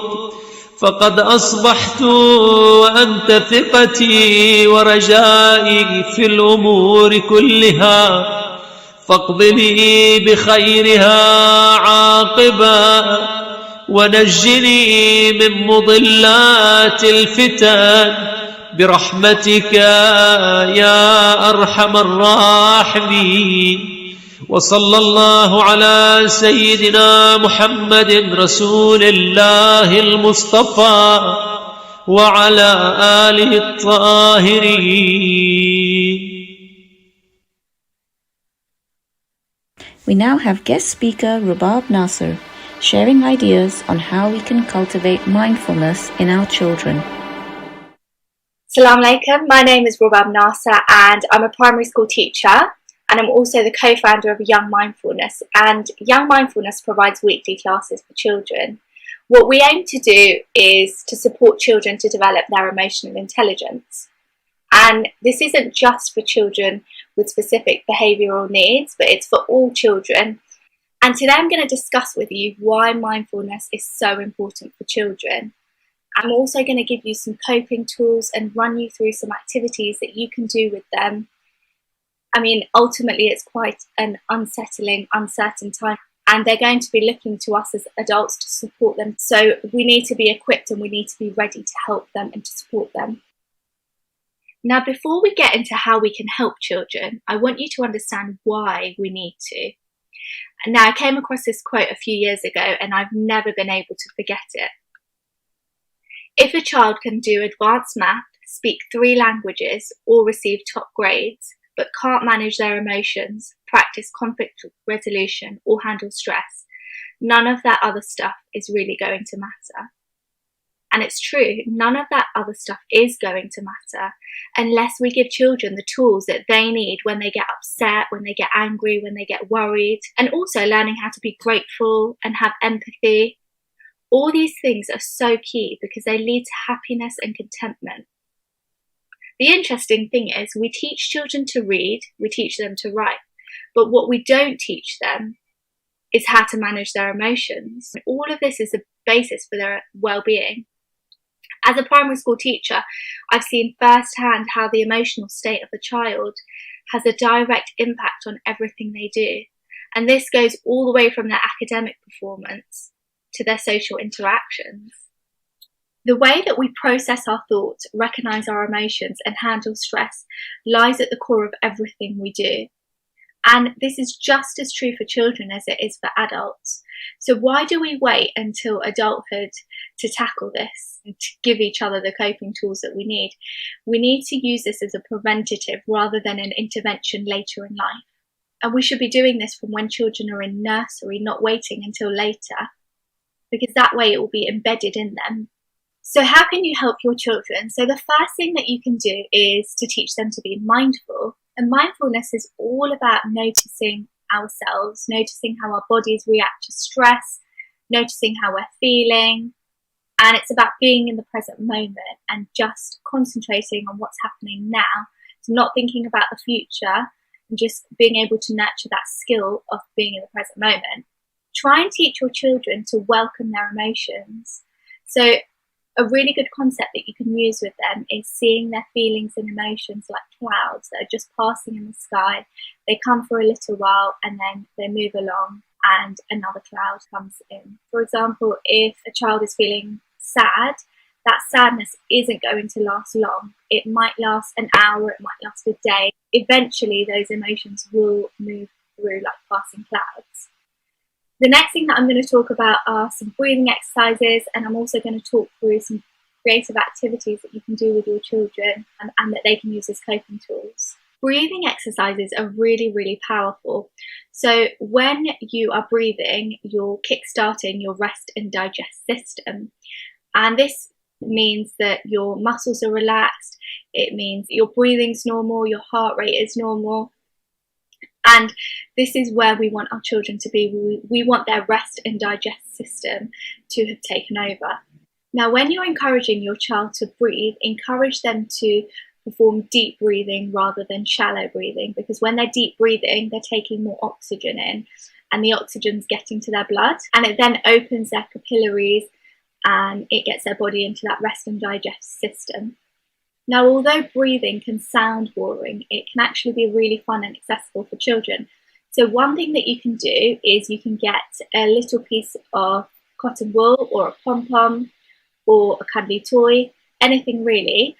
فقد أصبحت وأنت ثقتي ورجائي في الأمور كلها، فاقض لي بخيرها عاقبا، ونجني من مضلات الفتن برحمتك يا أرحم الراحمين. وصلى الله على سيدنا محمد رسول الله المصطفى وعلى آله الطاهرين. We now have guest speaker Rubab Nasser sharing ideas on how we can cultivate mindfulness in our children. Assalamu alaikum, my name is Rubab Nasser and I'm a primary school teacher, and I'm also the co-founder of Young Mindfulness, and Young Mindfulness provides weekly classes for children. What we aim to do is to support children to develop their emotional intelligence, and this isn't just for children with specific behavioural needs, but it's for all children. And today I'm going to discuss with you why mindfulness is so important for children. I'm also going to give you some coping tools and run you through some activities that you can do with them. I mean, ultimately it's quite an unsettling, uncertain time, and they're going to be looking to us as adults to support them. So we need to be equipped and we need to be ready to help them and to support them. Now, before we get into how we can help children, I want you to understand why we need to. Now, I came across this quote a few years ago and I've never been able to forget it. If a child can do advanced math, speak 3 languages, or receive top grades, but can't manage their emotions, practice conflict resolution, or handle stress, none of that other stuff is really going to matter. And it's true, none of that other stuff is going to matter unless we give children the tools that they need when they get upset, when they get angry, when they get worried, and also learning how to be grateful and have empathy. All these things are so key because they lead to happiness and contentment. The interesting thing is we teach children to read, we teach them to write, but what we don't teach them is how to manage their emotions. All of this is the basis for their well-being. As a primary school teacher, I've seen firsthand how the emotional state of the child has a direct impact on everything they do. And this goes all the way from their academic performance to their social interactions. The way that we process our thoughts, recognise our emotions and handle stress lies at the core of everything we do. And this is just as true for children as it is for adults. So why do we wait until adulthood to tackle this and to give each other the coping tools that we need? We need to use this as a preventative rather than an intervention later in life. And we should be doing this from when children are in nursery, not waiting until later, because that way it will be embedded in them. So how can you help your children? So the first thing that you can do is to teach them to be mindful. And mindfulness is all about noticing ourselves, noticing how our bodies react to stress, noticing how we're feeling. And it's about being in the present moment and just concentrating on what's happening now. So not thinking about the future and just being able to nurture that skill of being in the present moment. Try and teach your children to welcome their emotions. So a really good concept that you can use with them is seeing their feelings and emotions like clouds that are just passing in the sky. They come for a little while and then they move along and another cloud comes in. For example, if a child is feeling sad, that sadness isn't going to last long. It might last an hour, it might last a day. Eventually those emotions will move through like passing clouds. The next thing that I'm going to talk about are some breathing exercises, and I'm also going to talk through some creative activities that you can do with your children and that they can use as coping tools. Breathing exercises are really, really powerful. So when you are breathing, you're kickstarting your rest and digest system. And this means that your muscles are relaxed. It means your breathing's normal, your heart rate is normal. And this is where we want our children to be. We want their rest and digest system to have taken over. Now, when you're encouraging your child to breathe, encourage them to perform deep breathing rather than shallow breathing, because when they're deep breathing, they're taking more oxygen in and the oxygen's getting to their blood, and it then opens their capillaries and it gets their body into that rest and digest system. Now, although breathing can sound boring, it can actually be really fun and accessible for children. So one thing that you can do is you can get a little piece of cotton wool or a pom-pom or a cuddly toy, anything really,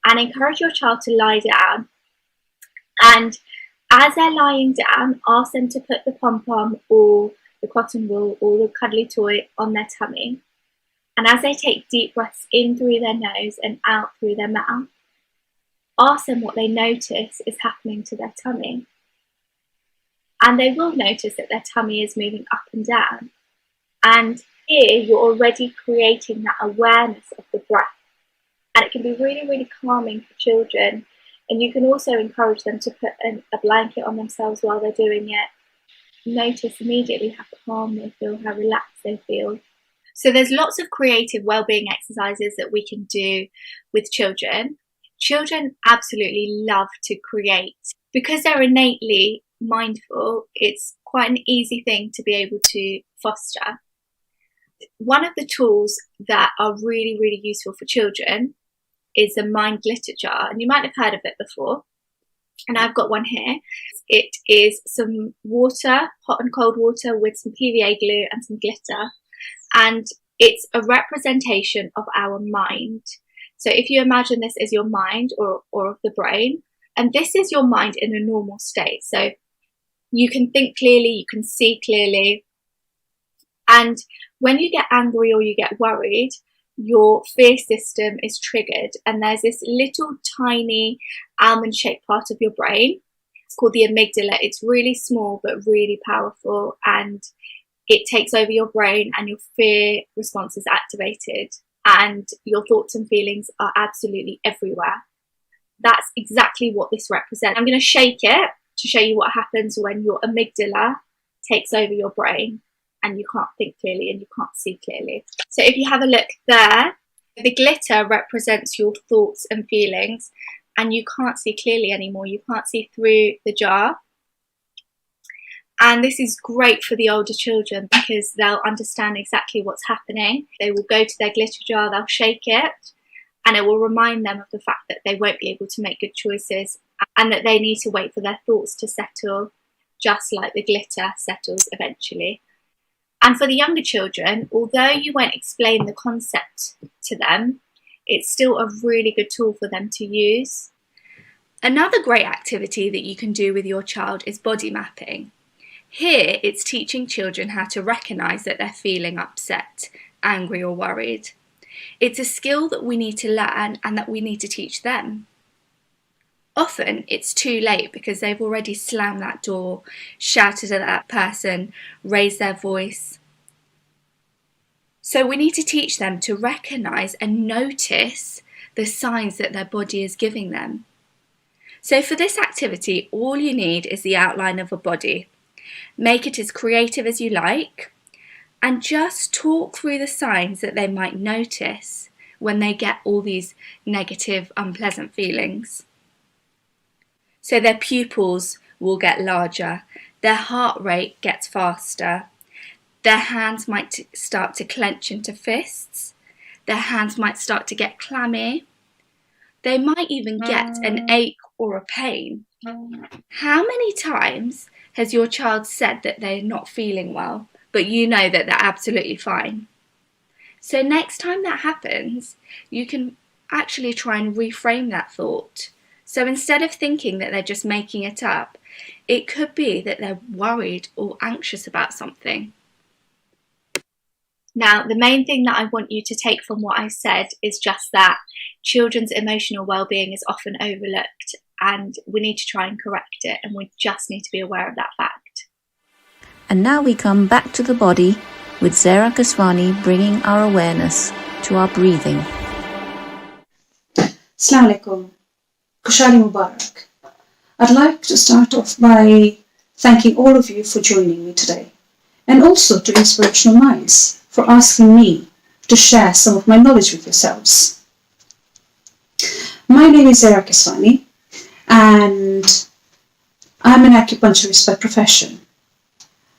and encourage your child to lie down. And as they're lying down, ask them to put the pom-pom or the cotton wool or the cuddly toy on their tummy. And as they take deep breaths in through their nose and out through their mouth, ask them what they notice is happening to their tummy. And they will notice that their tummy is moving up and down. And here you're already creating that awareness of the breath. And it can be really, really calming for children. And you can also encourage them to put a blanket on themselves while they're doing it. Notice immediately how calm they feel, how relaxed they feel. So there's lots of creative well-being exercises that we can do with children. Children absolutely love to create because they're innately mindful, it's quite an easy thing to be able to foster. One of the tools that are really, really useful for children is a mind glitter jar, and you might have heard of it before. And I've got one here. It is some water, hot and cold water, with some PVA glue and some glitter. And it's a representation of our mind. So if you imagine this as your mind or of the brain, and this is your mind in a normal state. So you can think clearly, you can see clearly. And when you get angry or you get worried, your fear system is triggered, and there's this little tiny almond-shaped part of your brain. It's called the amygdala. It's really small but really powerful, and it takes over your brain, and your fear response is activated, and your thoughts and feelings are absolutely everywhere. That's exactly what this represents. I'm going to shake it to show you what happens when your amygdala takes over your brain and you can't think clearly and you can't see clearly. So if you have a look there, the glitter represents your thoughts and feelings, and you can't see clearly anymore. You can't see through the jar. And this is great for the older children because they'll understand exactly what's happening. They will go to their glitter jar, they'll shake it, and it will remind them of the fact that they won't be able to make good choices and that they need to wait for their thoughts to settle, just like the glitter settles eventually. And for the younger children, although you won't explain the concept to them, it's still a really good tool for them to use. Another great activity that you can do with your child is body mapping. Here, it's teaching children how to recognise that they're feeling upset, angry or worried. It's a skill that we need to learn and that we need to teach them. Often it's too late because they've already slammed that door, shouted at that person, raised their voice. So we need to teach them to recognise and notice the signs that their body is giving them. So for this activity, all you need is the outline of a body. Make it as creative as you like, and just talk through the signs that they might notice when they get all these negative, unpleasant feelings. So their pupils will get larger, their heart rate gets faster, their hands might start to clench into fists, their hands might start to get clammy, they might even get an ache or a pain. How many times has your child said that they're not feeling well, but you know that they're absolutely fine? So next time that happens, you can actually try and reframe that thought. So instead of thinking that they're just making it up, it could be that they're worried or anxious about something. Now, the main thing that I want you to take from what I said is just that children's emotional well-being is often overlooked, and we need to try and correct it, and we just need to be aware of that fact. And now we come back to the body with Zara Kaswani bringing our awareness to our breathing. Assalamu alaikum. Kushali Mubarak. I'd like to start off by thanking all of you for joining me today, and also to Inspirational Minds for asking me to share some of my knowledge with yourselves. My name is Zara Kaswani, and I'm an acupuncturist by profession.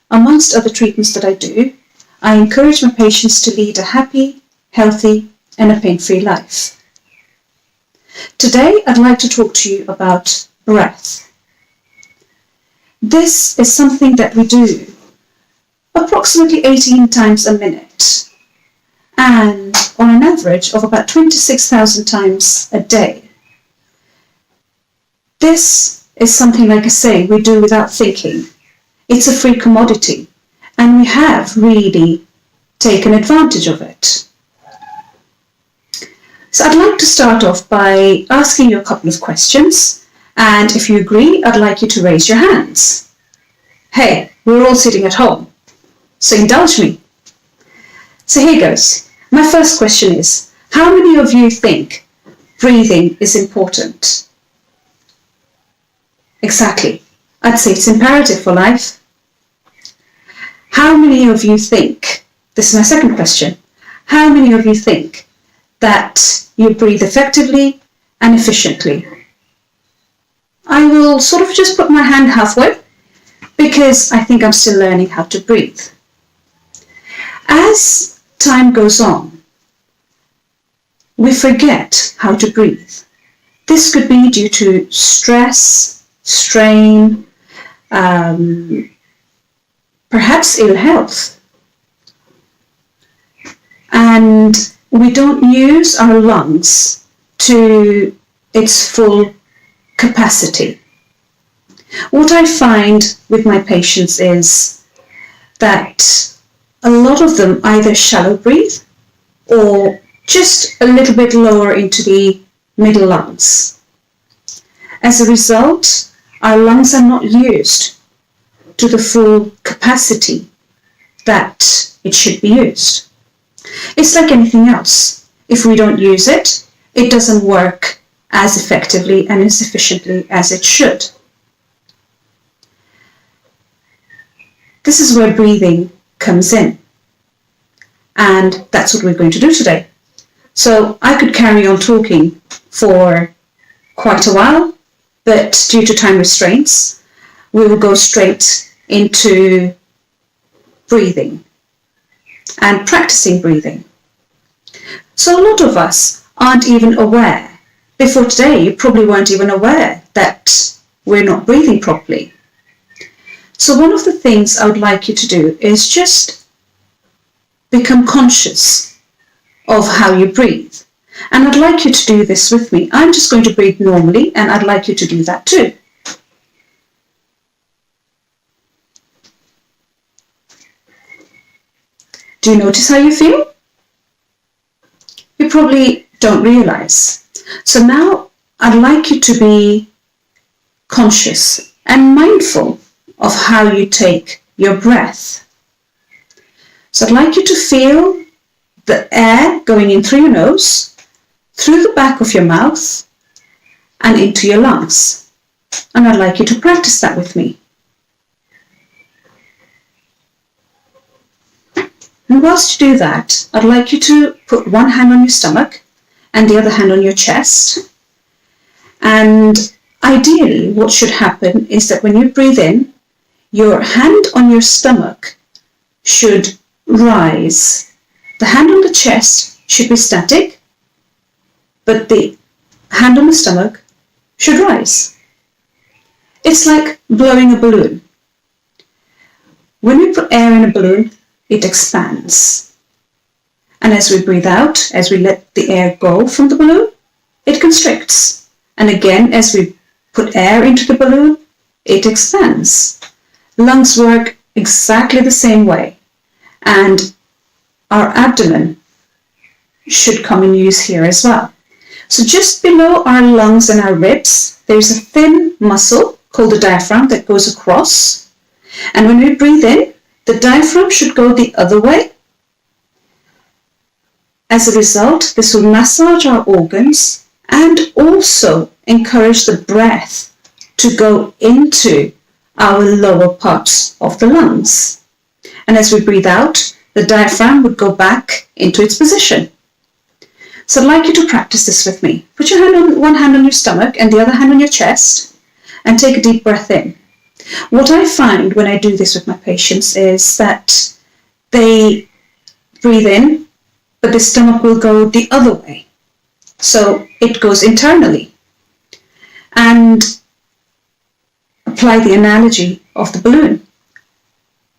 Amongst other treatments that I do, I encourage my patients to lead a happy, healthy, and a pain-free life. Today, I'd like to talk to you about breath. This is something that we do approximately 18 times a minute, and on an average of about 26,000 times a day. This is something, like I say, we do without thinking. It's a free commodity, and we have really taken advantage of it. So I'd like to start off by asking you a couple of questions, and if you agree, I'd like you to raise your hands. Hey, we're all sitting at home, so indulge me. So here goes. My first question is, how many of you think breathing is important? Exactly. I'd say it's imperative for life. How many of you think, this is my second question, how many of you think that you breathe effectively and efficiently? I will sort of just put my hand halfway because I think I'm still learning how to breathe. As time goes on, we forget how to breathe. This could be due to stress, strain, perhaps ill health. And we don't use our lungs to its full capacity. What I find with my patients is that a lot of them either shallow breathe or just a little bit lower into the middle lungs. As a result, our lungs are not used to the full capacity that it should be used. It's like anything else. If we don't use it, it doesn't work as effectively and as efficiently as it should. This is where breathing comes in. And that's what we're going to do today. So I could carry on talking for quite a while, but due to time restraints, we will go straight into breathing and practicing breathing. So a lot of us aren't even aware. Before today, you probably weren't even aware that we're not breathing properly. So one of the things I would like you to do is just become conscious of how you breathe. And I'd like you to do this with me. I'm just going to breathe normally, and I'd like you to do that too. Do you notice how you feel? You probably don't realize. So now I'd like you to be conscious and mindful of how you take your breath. So I'd like you to feel the air going in through your nose, through the back of your mouth, and into your lungs. And I'd like you to practice that with me. And whilst you do that, I'd like you to put one hand on your stomach and the other hand on your chest. And ideally, what should happen is that when you breathe in, your hand on your stomach should rise. The hand on the chest should be static, but the hand on the stomach should rise. It's like blowing a balloon. When we put air in a balloon, it expands. And as we breathe out, as we let the air go from the balloon, it constricts. And again, as we put air into the balloon, it expands. Lungs work exactly the same way. And our abdomen should come in use here as well. So just below our lungs and our ribs, there's a thin muscle called the diaphragm that goes across. And when we breathe in, the diaphragm should go the other way. As a result, this will massage our organs and also encourage the breath to go into our lower parts of the lungs. And as we breathe out, the diaphragm would go back into its position. So I'd like you to practice this with me. Put your one hand on your stomach and the other hand on your chest and take a deep breath in. What I find when I do this with my patients is that they breathe in, but the stomach will go the other way. So it goes internally. And apply the analogy of the balloon.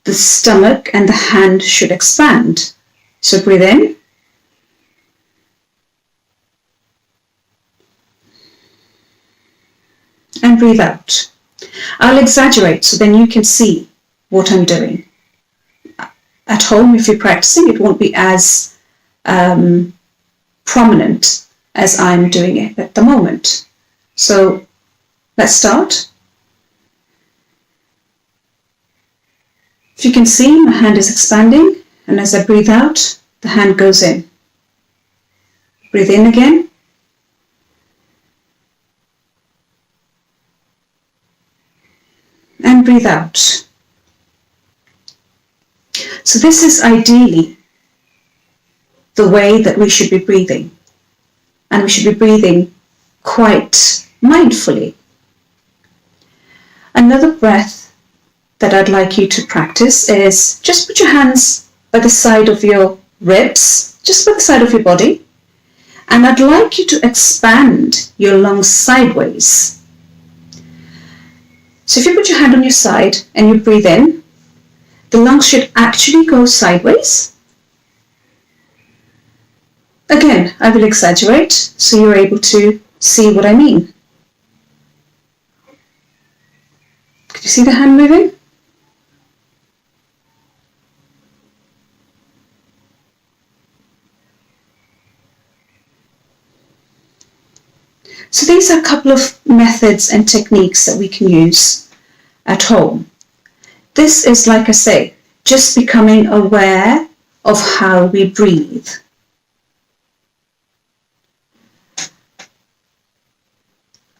The stomach and the hand should expand. So breathe in. And breathe out. I'll exaggerate so then you can see what I'm doing. At home, if you're practicing, it won't be as prominent as I'm doing it at the moment. So let's start. If you can see, my hand is expanding, and as I breathe out, the hand goes in. Breathe in again. And breathe out. So this is ideally the way that we should be breathing. And we should be breathing quite mindfully. Another breath that I'd like you to practice is just put your hands by the side of your ribs, just by the side of your body, and I'd like you to expand your lungs sideways. So if you put your hand on your side and you breathe in, the lungs should actually go sideways. Again, I will exaggerate so you're able to see what I mean. Could you see the hand moving? So these are a couple of methods and techniques that we can use at home. This is, like I say, just becoming aware of how we breathe.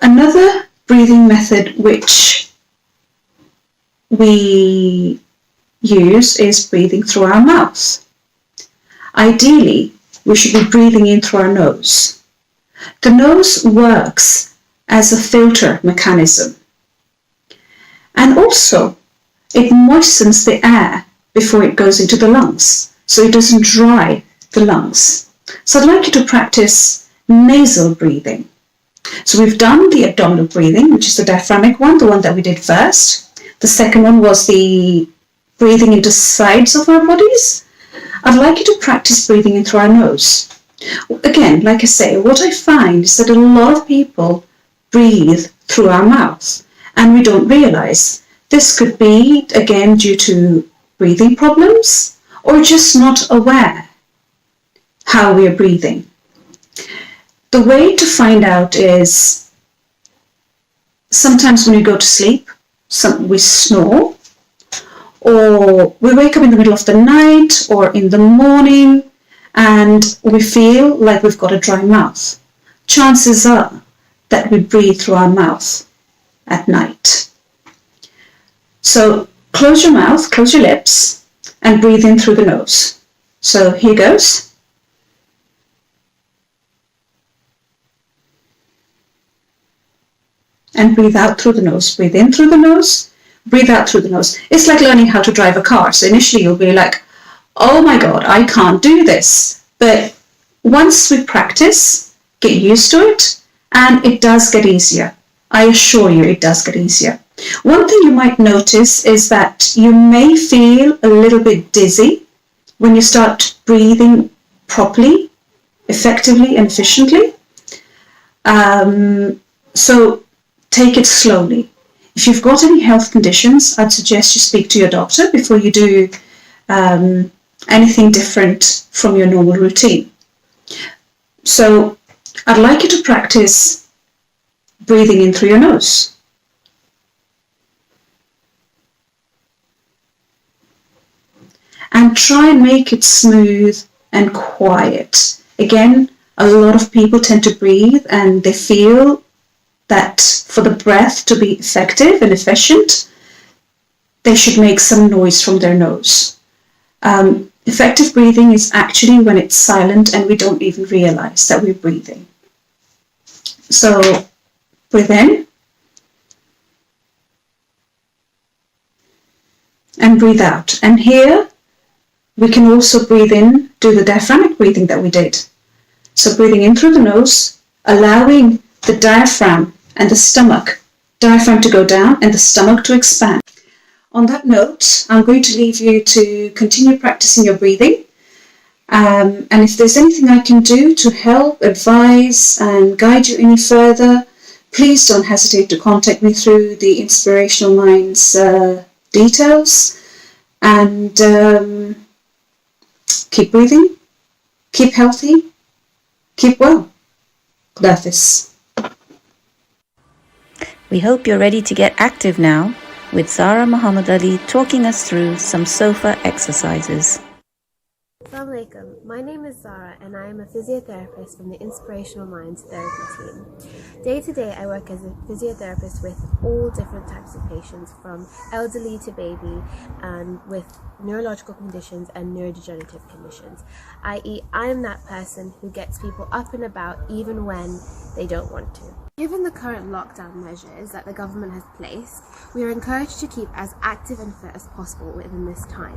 Another breathing method which we use is breathing through our mouth. Ideally, we should be breathing in through our nose. The nose works as a filter mechanism, and also it moistens the air before it goes into the lungs, so it doesn't dry the lungs. So I'd like you to practice nasal breathing. So we've done the abdominal breathing, which is the diaphragmic one, the one that we did first. The second one was the breathing into sides of our bodies. I'd like you to practice breathing in through our nose. Again, like I say, what I find is that a lot of people breathe through our mouth and we don't realize. This could be, again, due to breathing problems or just not aware how we are breathing. The way to find out is sometimes when we go to sleep, we snore, or we wake up in the middle of the night or in the morning and we feel like we've got a dry mouth. Chances are that we breathe through our mouth at night. So close your mouth, close your lips, and breathe in through the nose. So here goes. And breathe out through the nose. Breathe in through the nose, breathe out through the nose. It's like learning how to drive a car. So initially you'll be like, oh my God, I can't do this. But once we practice, get used to it, and it does get easier. I assure you, it does get easier. One thing you might notice is that you may feel a little bit dizzy when you start breathing properly, effectively, and efficiently. So take it slowly. If you've got any health conditions, I'd suggest you speak to your doctor before you do anything different from your normal routine. So I'd like you to practice breathing in through your nose. And try and make it smooth and quiet. Again, a lot of people tend to breathe and they feel that for the breath to be effective and efficient, they should make some noise from their nose. Effective breathing is actually when it's silent and we don't even realize that we're breathing. So breathe in and breathe out. And here we can also breathe in, do the diaphragmic breathing that we did. So breathing in through the nose, allowing the diaphragm and the stomach, diaphragm to go down and the stomach to expand. On that note, I'm going to leave you to continue practicing your breathing. And if there's anything I can do to help, advise, and guide you any further, please don't hesitate to contact me through the Inspirational Minds details. And keep breathing, keep healthy, keep well. Khuda Hafiz. We hope you're ready to get active now, with Zara Muhammad Ali talking us through some sofa exercises. Assalamu alaikum. My name is Zara and I am a physiotherapist from the Inspirational Minds therapy team. Day to day I work as a physiotherapist with all different types of patients, from elderly to baby, and with neurological conditions and neurodegenerative conditions, i.e. I am that person who gets people up and about even when they don't want to. Given the current lockdown measures that the government has placed, we are encouraged to keep as active and fit as possible within this time.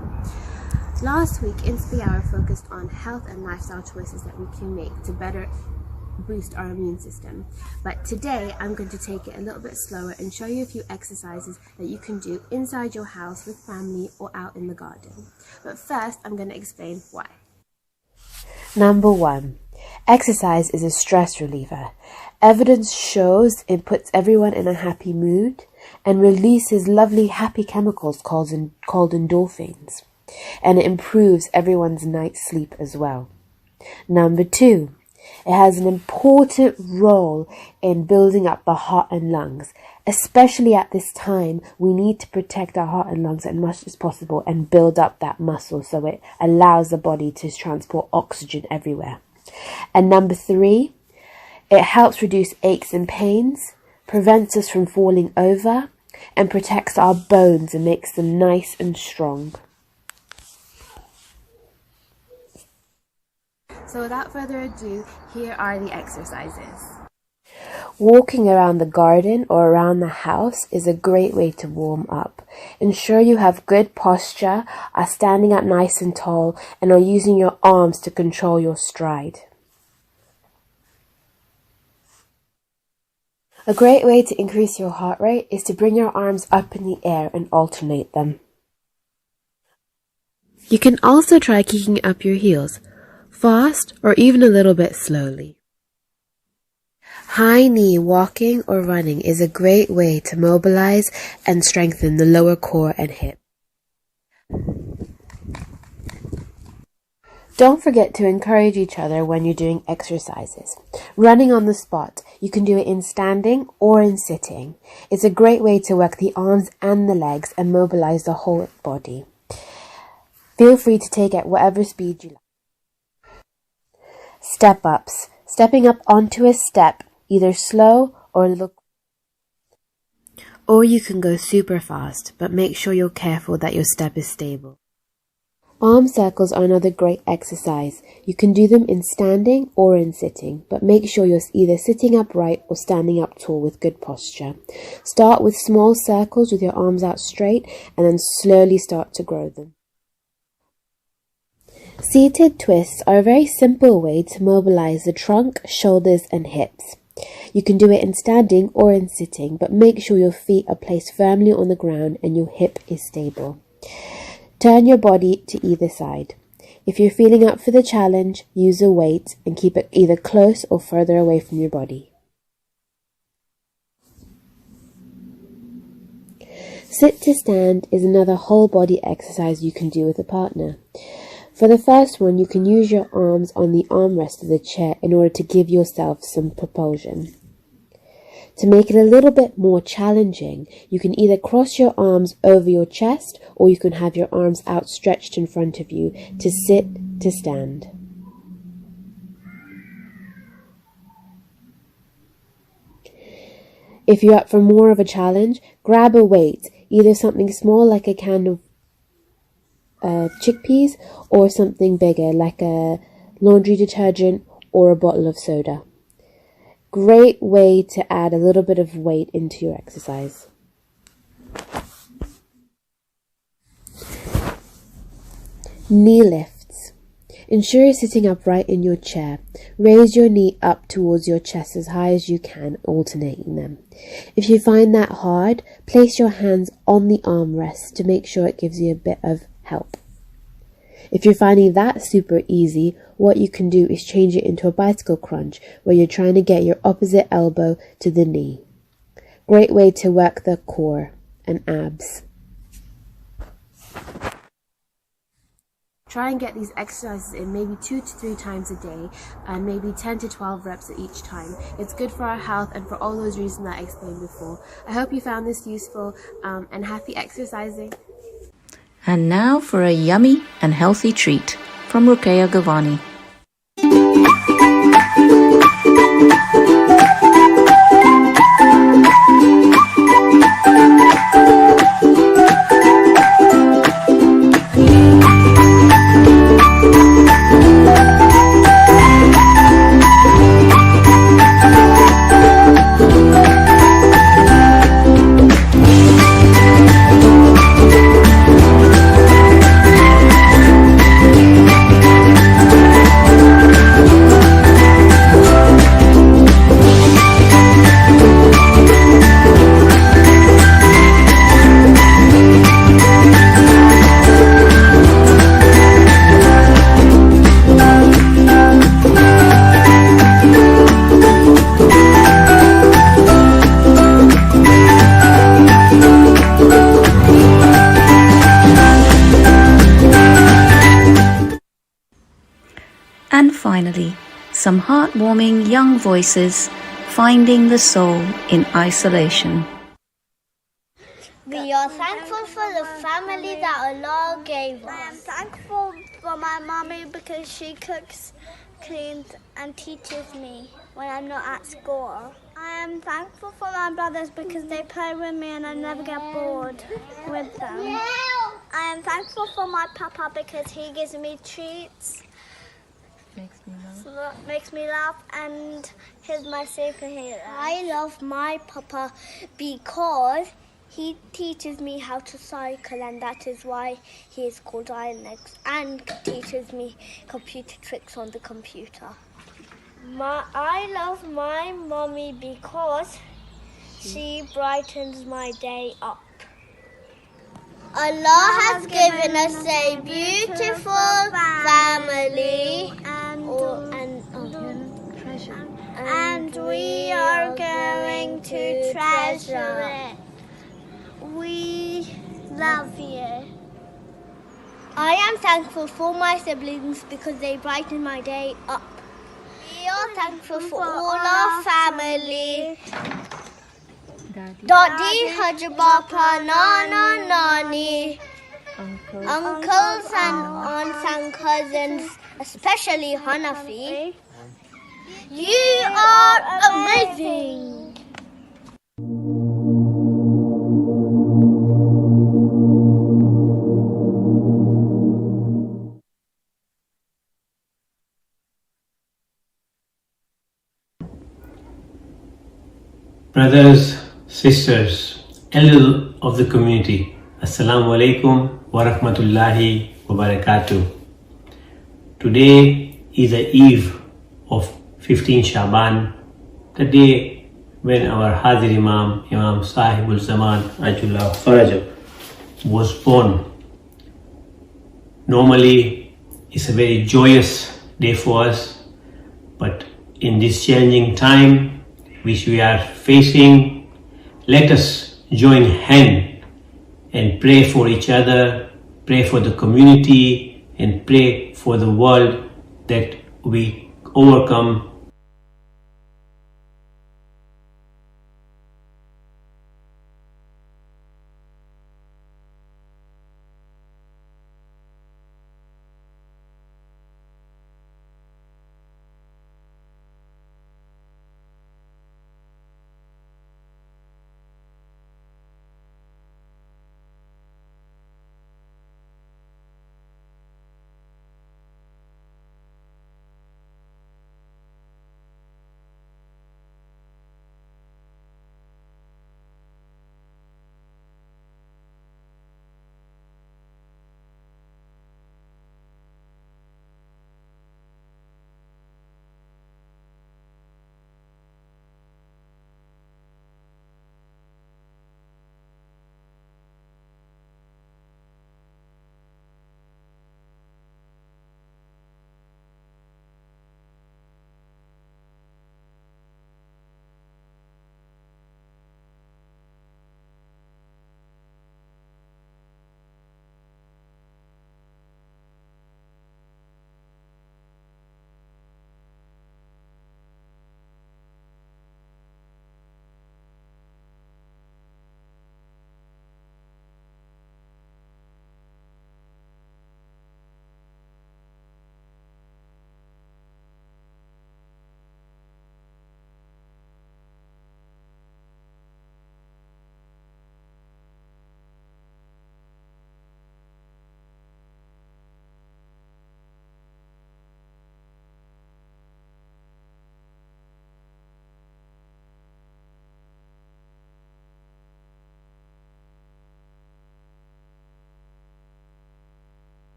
Last week, Inspi-Hour focused on health and lifestyle choices that we can make to better boost our immune system. But today, I'm going to take it a little bit slower and show you a few exercises that you can do inside your house with family or out in the garden. But first, I'm going to explain why. Number 1. Exercise is a stress reliever. Evidence shows it puts everyone in a happy mood and releases lovely happy chemicals called endorphins. And it improves everyone's night's sleep as well. Number 2. It has an important role in building up the heart and lungs. Especially at this time, we need to protect our heart and lungs as much as possible and build up that muscle so it allows the body to transport oxygen everywhere. And number 3, it helps reduce aches and pains, prevents us from falling over, and protects our bones and makes them nice and strong. So without further ado, here are the exercises. Walking around the garden or around the house is a great way to warm up. Ensure you have good posture, are standing up nice and tall, and are using your arms to control your stride. A great way to increase your heart rate is to bring your arms up in the air and alternate them. You can also try kicking up your heels, fast or even a little bit slowly. High knee walking or running is a great way to mobilize and strengthen the lower core and hip. Don't forget to encourage each other when you're doing exercises. Running on the spot, you can do it in standing or in sitting. It's a great way to work the arms and the legs and mobilize the whole body. Feel free to take at whatever speed you like. Step-ups. Stepping up onto a step, either slow or you can go super fast, but make sure you're careful that your step is stable. Arm circles are another great exercise. You can do them in standing or in sitting, but make sure you're either sitting upright or standing up tall with good posture. Start with small circles with your arms out straight and then slowly start to grow them. Seated twists are a very simple way to mobilize the trunk, shoulders and hips. You can do it in standing or in sitting, but make sure your feet are placed firmly on the ground and your hip is stable. Turn your body to either side. If you're feeling up for the challenge, use a weight and keep it either close or further away from your body. Sit to stand is another whole body exercise you can do with a partner. For the first one, you can use your arms on the armrest of the chair in order to give yourself some propulsion. To make it a little bit more challenging, you can either cross your arms over your chest or you can have your arms outstretched in front of you to sit to stand. If you're up for more of a challenge, grab a weight, either something small like a can of chickpeas or something bigger like a laundry detergent or a bottle of soda. Great way to add a little bit of weight into your exercise. Knee lifts. Ensure you're sitting upright in your chair. Raise your knee up towards your chest as high as you can, alternating them. If you find that hard, place your hands on the armrest to make sure it gives you a bit of help. If you're finding that super easy, what you can do is change it into a bicycle crunch where you're trying to get your opposite elbow to the knee. Great way to work the core and abs. Try and get these exercises in maybe 2 to 3 times a day and maybe 10 to 12 reps at each time. It's good for our health and for all those reasons that I explained before. I hope you found this useful and happy exercising. And now for a yummy and healthy treat from Ruqayya Gavani. And finally, some heartwarming young voices finding the soul in isolation. We are thankful for the family that Allah gave us. I am thankful for my mommy because she cooks, cleans and teaches me when I'm not at school. I am thankful for my brothers because they play with me and I never get bored with them. I am thankful for my papa because he gives me treats. Makes me laugh and he's my superhero. I love my papa because he teaches me how to cycle and that is why he is called Ironlegs, and teaches me computer tricks on the computer. I love my mommy because she brightens my day up. Allah has given us a beautiful family and we are going to treasure it. We love you. I am thankful for my siblings because they brighten my day up. We are thankful for all our family. Daddy, Hajabapa, Nana, Nani, uncles and aunts and cousins, especially Hanafi. You are amazing. Brothers, sisters, elders of the community, Assalamu alaikum wa rahmatullahi wa barakatuh. Today is the eve of 15 Shaban, the day when our Hazir Imam, Imam Sahibul Zaman, Ajullah Faraj, was born. Normally, it's a very joyous day for us, but in this challenging time which we are facing, let us join hand and pray for each other, pray for the community, and pray for the world that we overcome